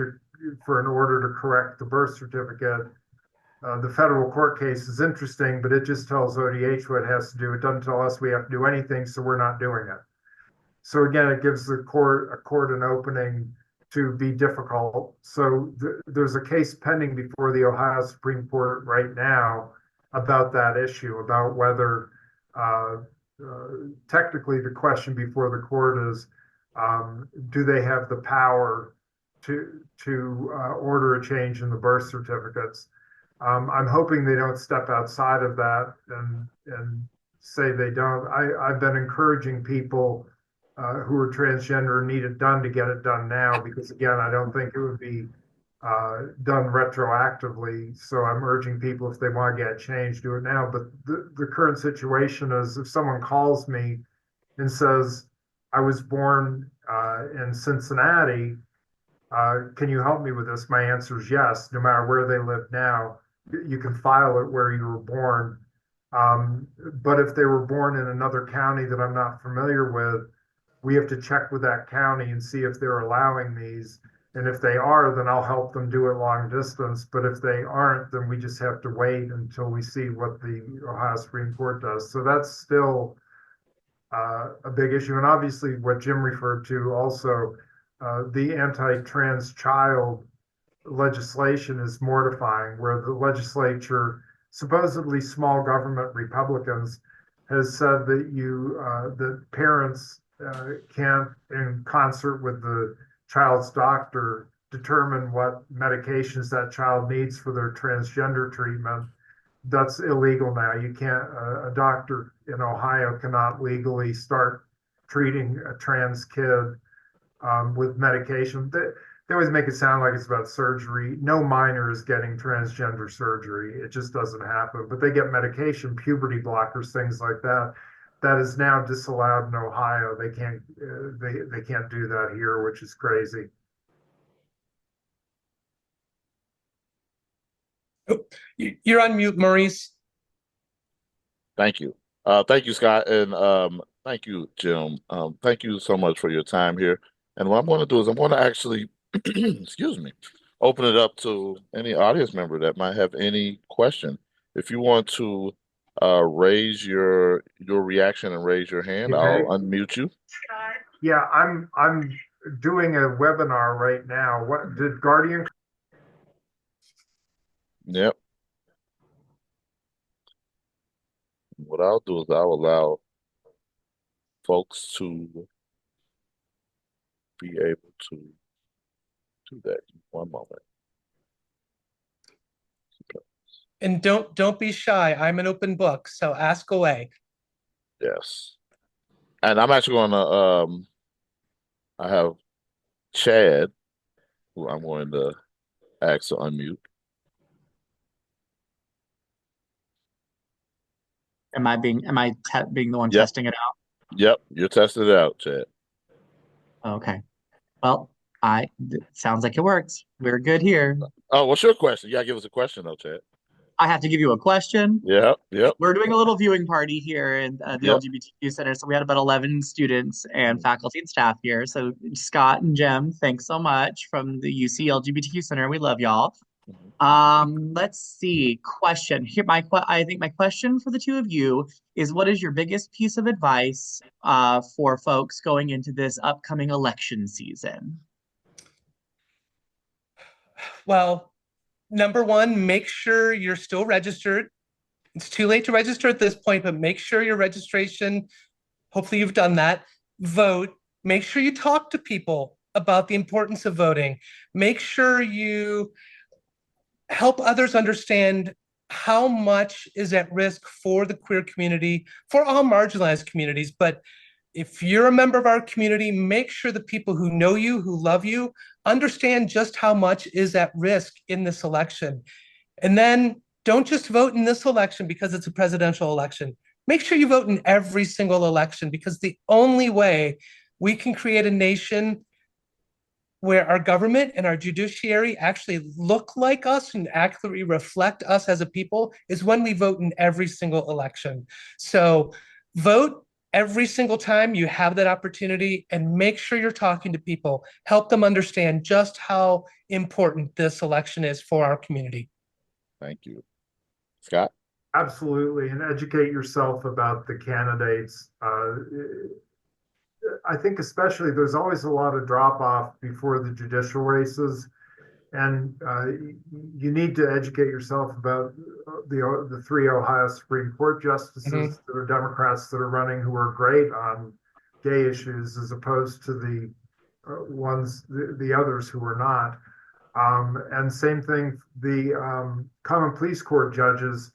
for an order to correct the birth certificate. The federal court case is interesting, but it just tells ODH what it has to do. It doesn't tell us we have to do anything, so we're not doing it. So again, it gives the court an opening to be difficult. So there's a case pending before the Ohio Supreme Court right now about that issue, about whether technically the question before the court is, do they have the power to order a change in the birth certificates? I'm hoping they don't step outside of that and say they don't. I've been encouraging people who are transgender and need it done to get it done now, because again, I don't think it would be done retroactively. So I'm urging people, if they want to get it changed, do it now. But the current situation is, if someone calls me and says, I was born in Cincinnati, can you help me with this? My answer is yes. No matter where they live now, you can file it where you were born. But if they were born in another county that I'm not familiar with, we have to check with that county and see if they're allowing these. And if they are, then I'll help them do it long distance. But if they aren't, then we just have to wait until we see what the Ohio Supreme Court does. So that's still a big issue. And obviously, what Jim referred to also, the anti-trans child legislation is mortifying, where the legislature, supposedly small government Republicans, has said that parents can't, in concert with the child's doctor, determine what medications that child needs for their transgender treatment. That's illegal now. You can't, a doctor in Ohio cannot legally start treating a trans kid with medication. They always make it sound like it's about surgery. No minor is getting transgender surgery. It just doesn't happen. But they get medication, puberty blockers, things like that. That is now disallowed in Ohio. They can't do that here, which is crazy. You're on mute, Maurice. Thank you. Thank you, Scott, and thank you, Jim. Thank you so much for your time here. And what I'm going to do is I'm going to actually, excuse me, open it up to any audience member that might have any question. If you want to raise your reaction and raise your hand, I'll unmute you. Yeah, I'm doing a webinar right now. What did Guardian? Yep. What I'll do is I'll allow folks to be able to do that. One moment. And don't be shy. I'm an open book, so ask away. Yes. And I'm actually going to I have Chad, who I'm going to ask to unmute. Am I being the one Yep. testing it out? Yep. You're testing it out, Chad. Okay. Well, sounds like it works. We're good here. Oh, what's your question? You gotta give us a question though, Chad. I have to give you a question. Yep. We're doing a little viewing party here in the Yep. LGBTQ Center. So we had about 11 students and faculty and staff here. So Scott and Jim, thanks so much from the UC LGBTQ Center. We love y'all. Let's see. Question here. I think my question for the two of you is, what is your biggest piece of advice for folks going into this upcoming election season? Well, number one, make sure you're still registered. It's too late to register at this point, but make sure your registration, hopefully you've done that. Vote. Make sure you talk to people about the importance of voting. Make sure you help others understand how much is at risk for the queer community, for all marginalized communities. But if you're a member of our community, make sure the people who know you, who love you, understand just how much is at risk in this election. And then don't just vote in this election because it's a presidential election. Make sure you vote in every single election, because the only way we can create a nation where our government and our judiciary actually look like us and accurately reflect us as a people is when we vote in every single election. So vote every single time you have that opportunity, and make sure you're talking to people. Help them understand just how important this election is for our community. Thank you. Scott? Absolutely, and educate yourself about the candidates. I think especially there's always a lot of drop off before the judicial races, and you need to educate yourself about the three Ohio Supreme Court justices that are Democrats that are running, who are great on gay issues, as opposed to the others who are not. And same thing, the common police court judges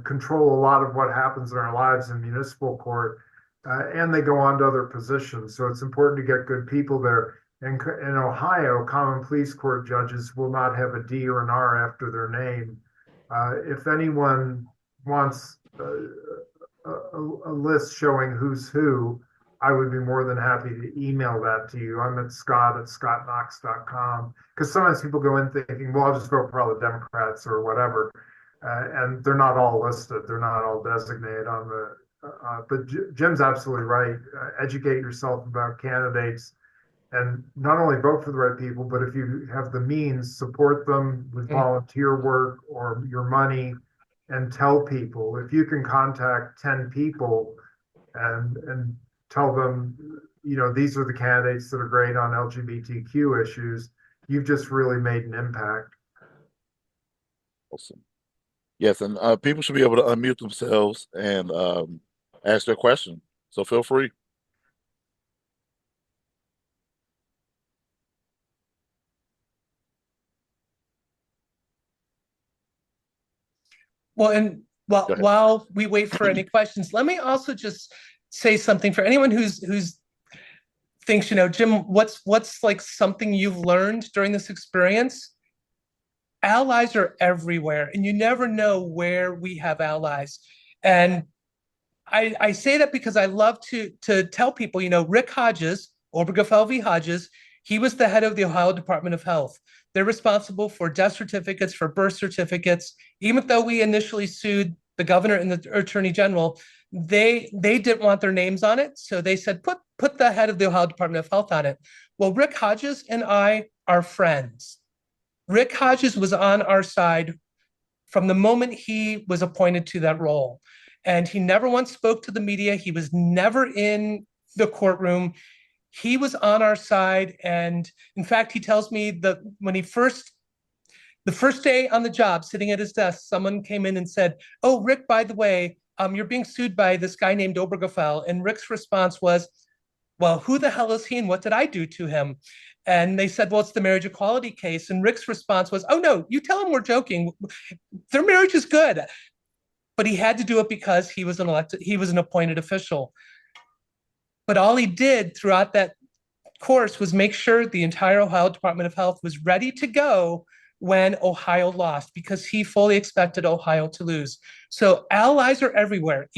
control a lot of what happens in our lives in municipal court, and they go on to other positions. So it's important to get good people there. In Ohio, common police court judges will not have a D or an R after their name. If anyone wants a list showing who's who, I would be more than happy to email that to you. I'm at scott@scottknox.com, because sometimes people go in thinking, well, I'll just vote for all the Democrats or whatever. And they're not all listed. They're not all designated on the, but Jim's absolutely right. Educate yourself about candidates, and not only vote for the right people, but if you have the means, support them with volunteer work or your money, and tell people. If you can contact 10 people and tell them, these are the candidates that are great on LGBTQ issues, you've just really made an impact. Awesome. Yes, and people should be able to unmute themselves and ask their question. So feel free. Well, and while we wait for any questions, let me also just say something for anyone who's thinks, Jim, what's like something you've learned during this experience? Allies are everywhere, and you never know where we have allies. And I say that because I love to tell people, Rick Hodges, Obergefell v. Hodges, he was the head of the Ohio Department of Health. They're responsible for death certificates, for birth certificates. Even though we initially sued the governor and the attorney general, they didn't want their names on it. So they said, put the head of the Ohio Department of Health on it. Well, Rick Hodges and I are friends. Rick Hodges was on our side from the moment he was appointed to that role. And he never once spoke to the media. He was never in the courtroom. He was on our side. And in fact, he tells me that when the first day on the job, sitting at his desk, someone came in and said, "Oh, Rick, by the way, you're being sued by this guy named Obergefell." And Rick's response was, well, who the hell is he and what did I do to him? And they said, well, it's the marriage equality case. And Rick's response was, oh, no, you tell him we're joking. Their marriage is good. But he had to do it because he was an appointed official. But all he did throughout that course was make sure the entire Ohio Department of Health was ready to go when Ohio lost, because he fully expected Ohio to lose. So allies are everywhere,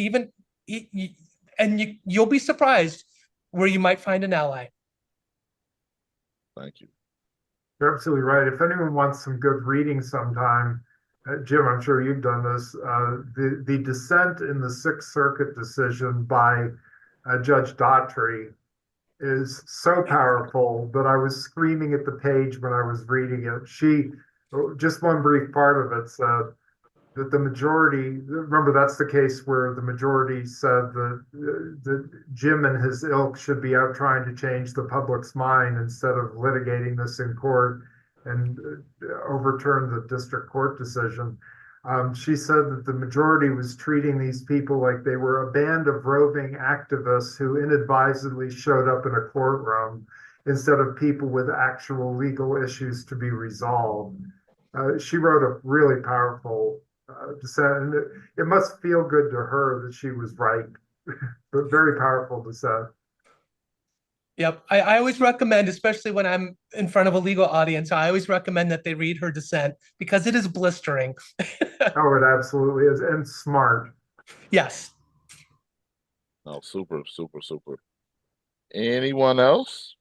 and you'll be surprised where you might find an ally. Thank you. You're absolutely right. If anyone wants some good reading sometime, Jim, I'm sure you've done this. The dissent in the Sixth Circuit decision by Judge Daughtry is so powerful that I was screaming at the page when I was reading it. Just one brief part of it said that the majority, remember that's the case where the majority said that Jim and his ilk should be out trying to change the public's mind instead of litigating this in court and overturn the district court decision. She said that the majority was treating these people like they were a band of roving activists who inadvisedly showed up in a courtroom instead of people with actual legal issues to be resolved. She wrote a really powerful dissent, and it must feel good to her that she was right, but very powerful dissent. Yep. I always recommend, especially when I'm in front of a legal audience, I always recommend that they read her dissent because it is blistering. Oh, it absolutely is, and smart. Yes. Oh, super, super, super. Anyone else?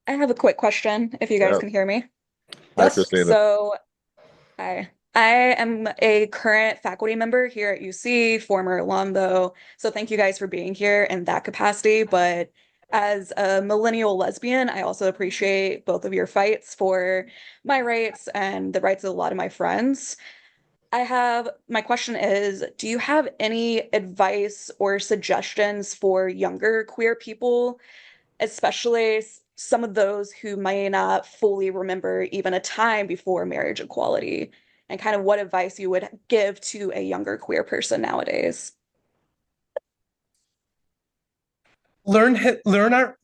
I have a quick question, if you guys can hear me. Hi, Yes. Christina. So, I am a current faculty member here at UC, former alum though. So thank you guys for being here in that capacity. But as a millennial lesbian, I also appreciate both of your fights for my rights and the rights of a lot of my friends. My question is, do you have any advice or suggestions for younger queer people, especially some of those who may not fully remember even a time before marriage equality, and kind of what advice you would give to a younger queer person nowadays? Learn our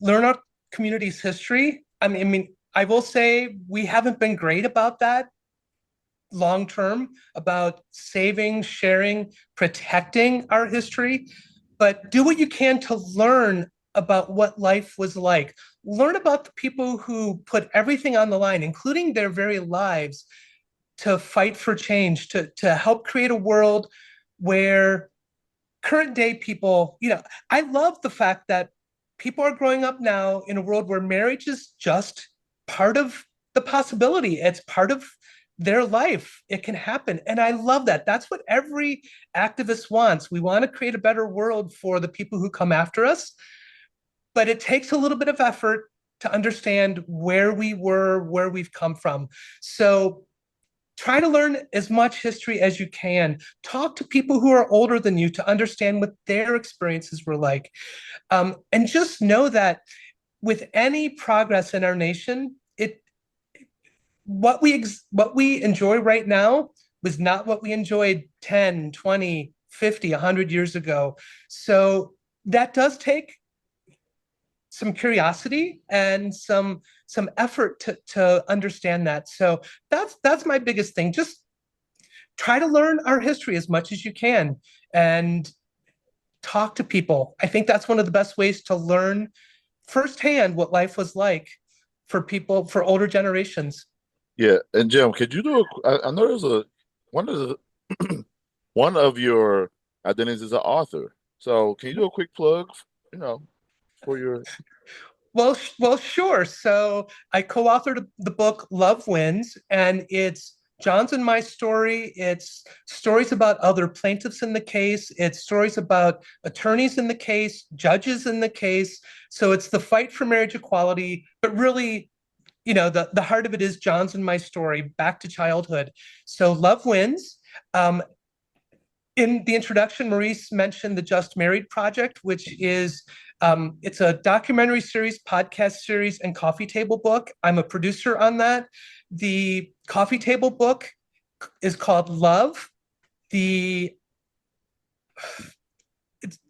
community's history. I mean, I will say we haven't been great about that long term, about saving, sharing, protecting our history, but do what you can to learn about what life was like. Learn about the people who put everything on the line, including their very lives, to fight for change, to help create a world where current day people, I love the fact that people are growing up now in a world where marriage is just part of the possibility. It's part of their life. It can happen. And I love that. That's what every activist wants. We want to create a better world for the people who come after us. But it takes a little bit of effort to understand where we were, where we've come from. So try to learn as much history as you can. Talk to people who are older than you to understand what their experiences were like. And just know that with any progress in our nation, what we enjoy right now was not what we enjoyed 10, 20, 50, 100 years ago. So that does take some curiosity and some effort to understand that. So that's my biggest thing. Just try to learn our history as much as you can and talk to people. I think that's one of the best ways to learn firsthand what life was like for people, for older generations. Yeah, and Jim, could you do I know there's one of your identities is an author. So can you do a quick plug, for your Well, sure. So I co-authored the book Love Wins, and it's John's and my story. It's stories about other plaintiffs in the case. It's stories about attorneys in the case, judges in the case. So it's the fight for marriage equality, but really, the heart of it is John's and my story, back to childhood. So Love Wins. In the introduction, Maurice mentioned the Just Married Project, which is it's a documentary series, podcast series, and coffee table book. I'm a producer on that. The coffee table book is called Love. The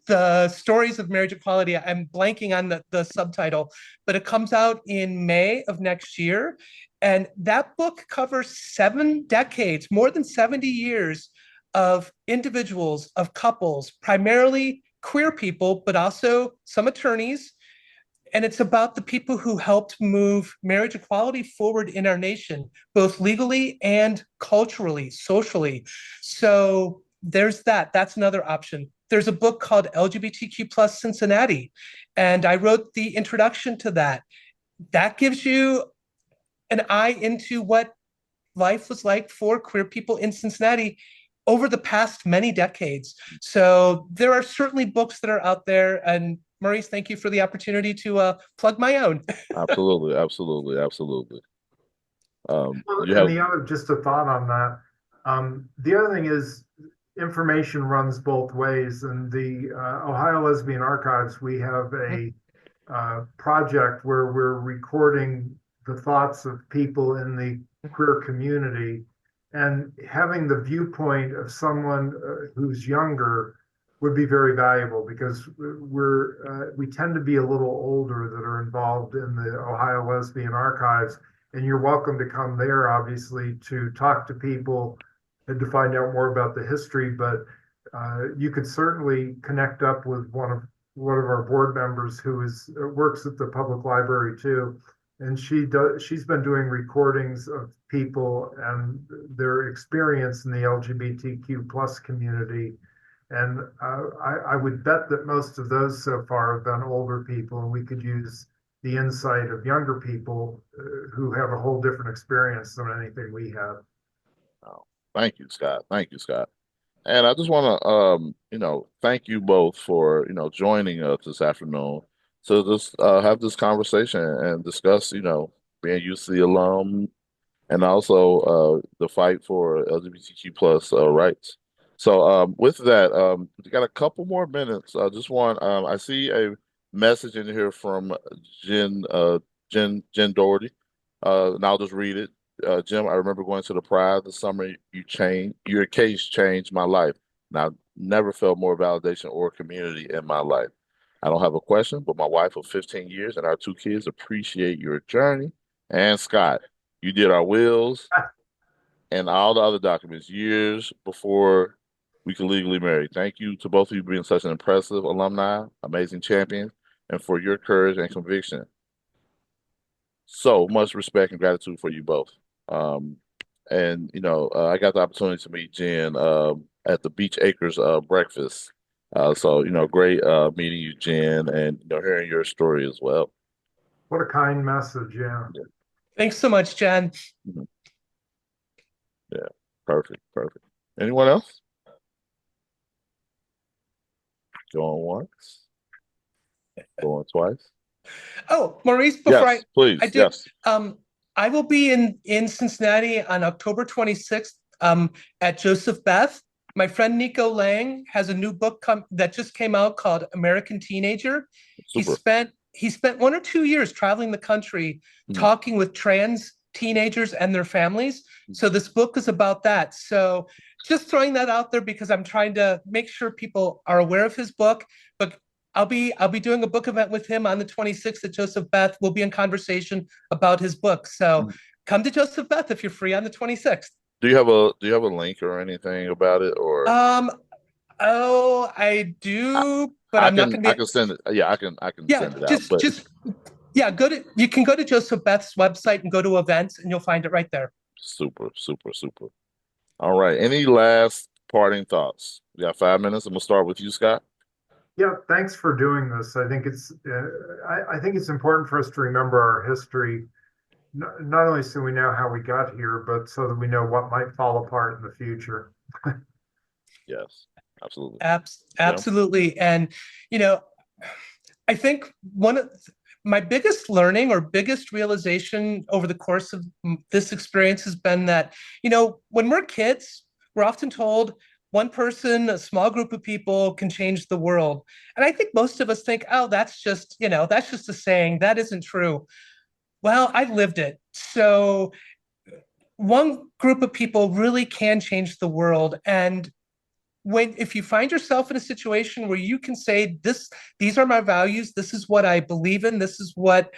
the Stories of Marriage Equality. I'm blanking on the subtitle, but it comes out in May of next year. And that book covers 7 decades, more than 70 years of individuals, of couples, primarily queer people, but also some attorneys. And it's about the people who helped move marriage equality forward in our nation, both legally and culturally, socially. So there's that. That's another option. There's a book called LGBTQ plus Cincinnati, and I wrote the introduction to that. That gives you an eye into what life was like for queer people in Cincinnati over the past many decades. So there are certainly books that are out there. And Maurice, thank you for the opportunity to plug my own. Absolutely, absolutely, absolutely. You And have the other, just a thought on that. The other thing is information runs both ways. And the Ohio Lesbian Archives, we have a project where we're recording the thoughts of people in the queer community, and having the viewpoint of someone who's younger would be very valuable, because we tend to be a little older that are involved in the Ohio Lesbian Archives, and you're welcome to come there, obviously, to talk to people and to find out more about the history. But you could certainly connect up with one of our board members who works at the public library too, and she's been doing recordings of people and their experience in the LGBTQ plus community. And I would bet that most of those so far have been older people, and we could use the insight of younger people who have a whole different experience than anything we have. oh, thank you, Scott. Thank you, Scott. And I just want to, thank you both for, joining us this afternoon to just have this conversation and discuss, being UC alum and also the fight for LGBTQ plus rights. So with that, we got a couple more minutes. I just want, I see a message in here from Jen Doherty, and I'll just read it. Jim, I remember going to the Pride the summer your case changed my life. And I've never felt more validation or community in my life. I don't have a question, but my wife of 15 years and our 2 kids appreciate your journey. And Scott, you did our wills and all the other documents years before we could legally marry. Thank you to both of you being such an impressive alumni, amazing champions, and for your courage and conviction. So much respect and gratitude for you both. And I got the opportunity to meet Jen at the Beach Acres breakfast. So great meeting you, Jen, and hearing your story as well. What a kind message, yeah. Thanks so much, Jen. Mhm. Yeah, perfect, perfect. Anyone else? Going once, going twice. Oh, Maurice, before Yes, please. I do, Yes. I will be in Cincinnati on October 26th at Joseph Beth. My friend Nico Lang has a new book that just came out called American Teenager. Super. He spent 1 or 2 years traveling the country talking with trans teenagers and their families. So this book is about that. So just throwing that out there because I'm trying to make sure people are aware of his book. But I'll be doing a book event with him on the 26th at Joseph Beth. We'll be in conversation about his book. So come to Joseph Beth if you're free on the 26th. Do you have a link or anything about it, or Oh, I do, but I'm not going to I be. can send it. Yeah, I can Yeah, send it out. But yeah, you can go to Joseph Beth's website and go to events, and you'll find it right there. super, super, super. All right. Any last parting thoughts? We got 5 minutes. I'm gonna start with you, Scott. Yeah, thanks for doing this. I think I think it's important for us to remember our history, not only so we know how we got here, but so that we know what might fall apart in the future. Yes, absolutely. Absolutely. And, I think one of my biggest learning or biggest realization over the course of this experience has been that, when we're kids, we're often told one person, a small group of people can change the world. And I think most of us think, oh, that's just a saying. That isn't true. Well, I lived it. So one group of people really can change the world. And if you find yourself in a situation where you can say, these are my values, this is what I believe in, this is what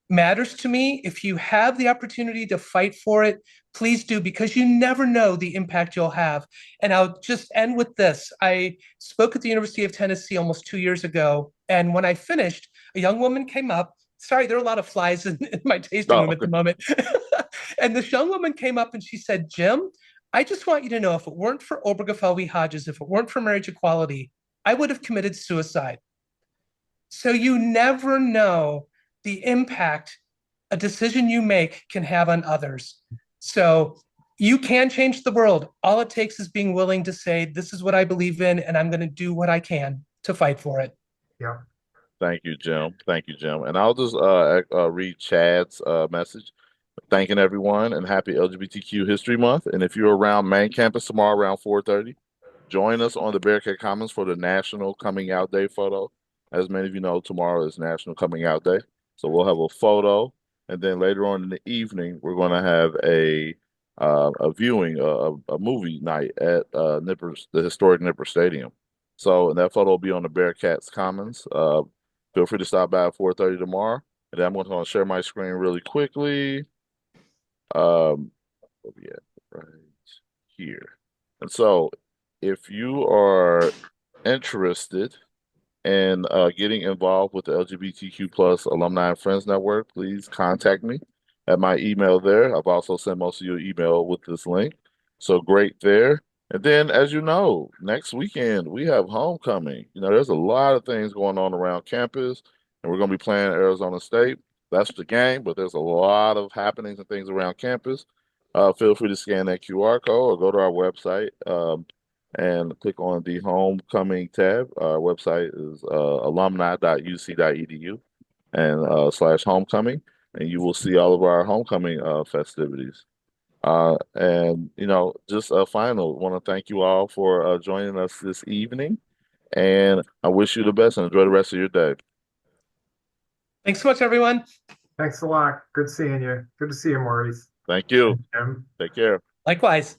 matters to me, if you have the opportunity to fight for it, please do, because you never know the impact you'll have. And I'll just end with this. I spoke at the University of Tennessee almost 2 years ago. And when I finished, a young woman came up. Sorry, there are a lot of flies in my tasting room at the moment. And this young woman came up and she said, Jim, I just want you to know, if it weren't for Obergefell v. Hodges, if it weren't for marriage equality, I would have committed suicide. So you never know the impact a decision you make can have on others. So you can change the world. All it takes is being willing to say, this is what I believe in, and I'm going to do what I can to fight for it. Yeah. Thank you, Jim. Thank you, Jim. And I'll just read Chad's message, thanking everyone and happy LGBTQ History Month. And if you're around main campus tomorrow around 4:30, join us on the Bearcat Commons for the National Coming Out Day photo. As many of you know, tomorrow is National Coming Out Day. So we'll have a photo, and then later on in the evening, we're going to have a viewing, a movie night at Nippers, the historic Nipper Stadium. So, and that photo will be on the Bearcats Commons. Feel free to stop by at 4:30 tomorrow. And then I'm going to share my screen really quickly. Where we at? Right here. And so, if you are interested in getting involved with the LGBTQ plus Alumni Friends Network, please contact me at my email there. I've also sent most of your email with this link. So great there. And then, as you know, next weekend we have homecoming. You know, there's a lot of things going on around campus, and we're going to be playing Arizona State. That's the game, but there's a lot of happenings and things around campus. Feel free to scan that QR code or go to our website. And click on the homecoming tab. Our website is alumni.uc.edu and /homecoming, and you will see all of our homecoming festivities. And you know, just a final, want to thank you all for joining us this evening, and I wish you the best and enjoy the rest of your day. Thanks so much, everyone. Thanks a lot. Good seeing you. Good to see you, Maurice. Thank you. Jim. Take care. Likewise.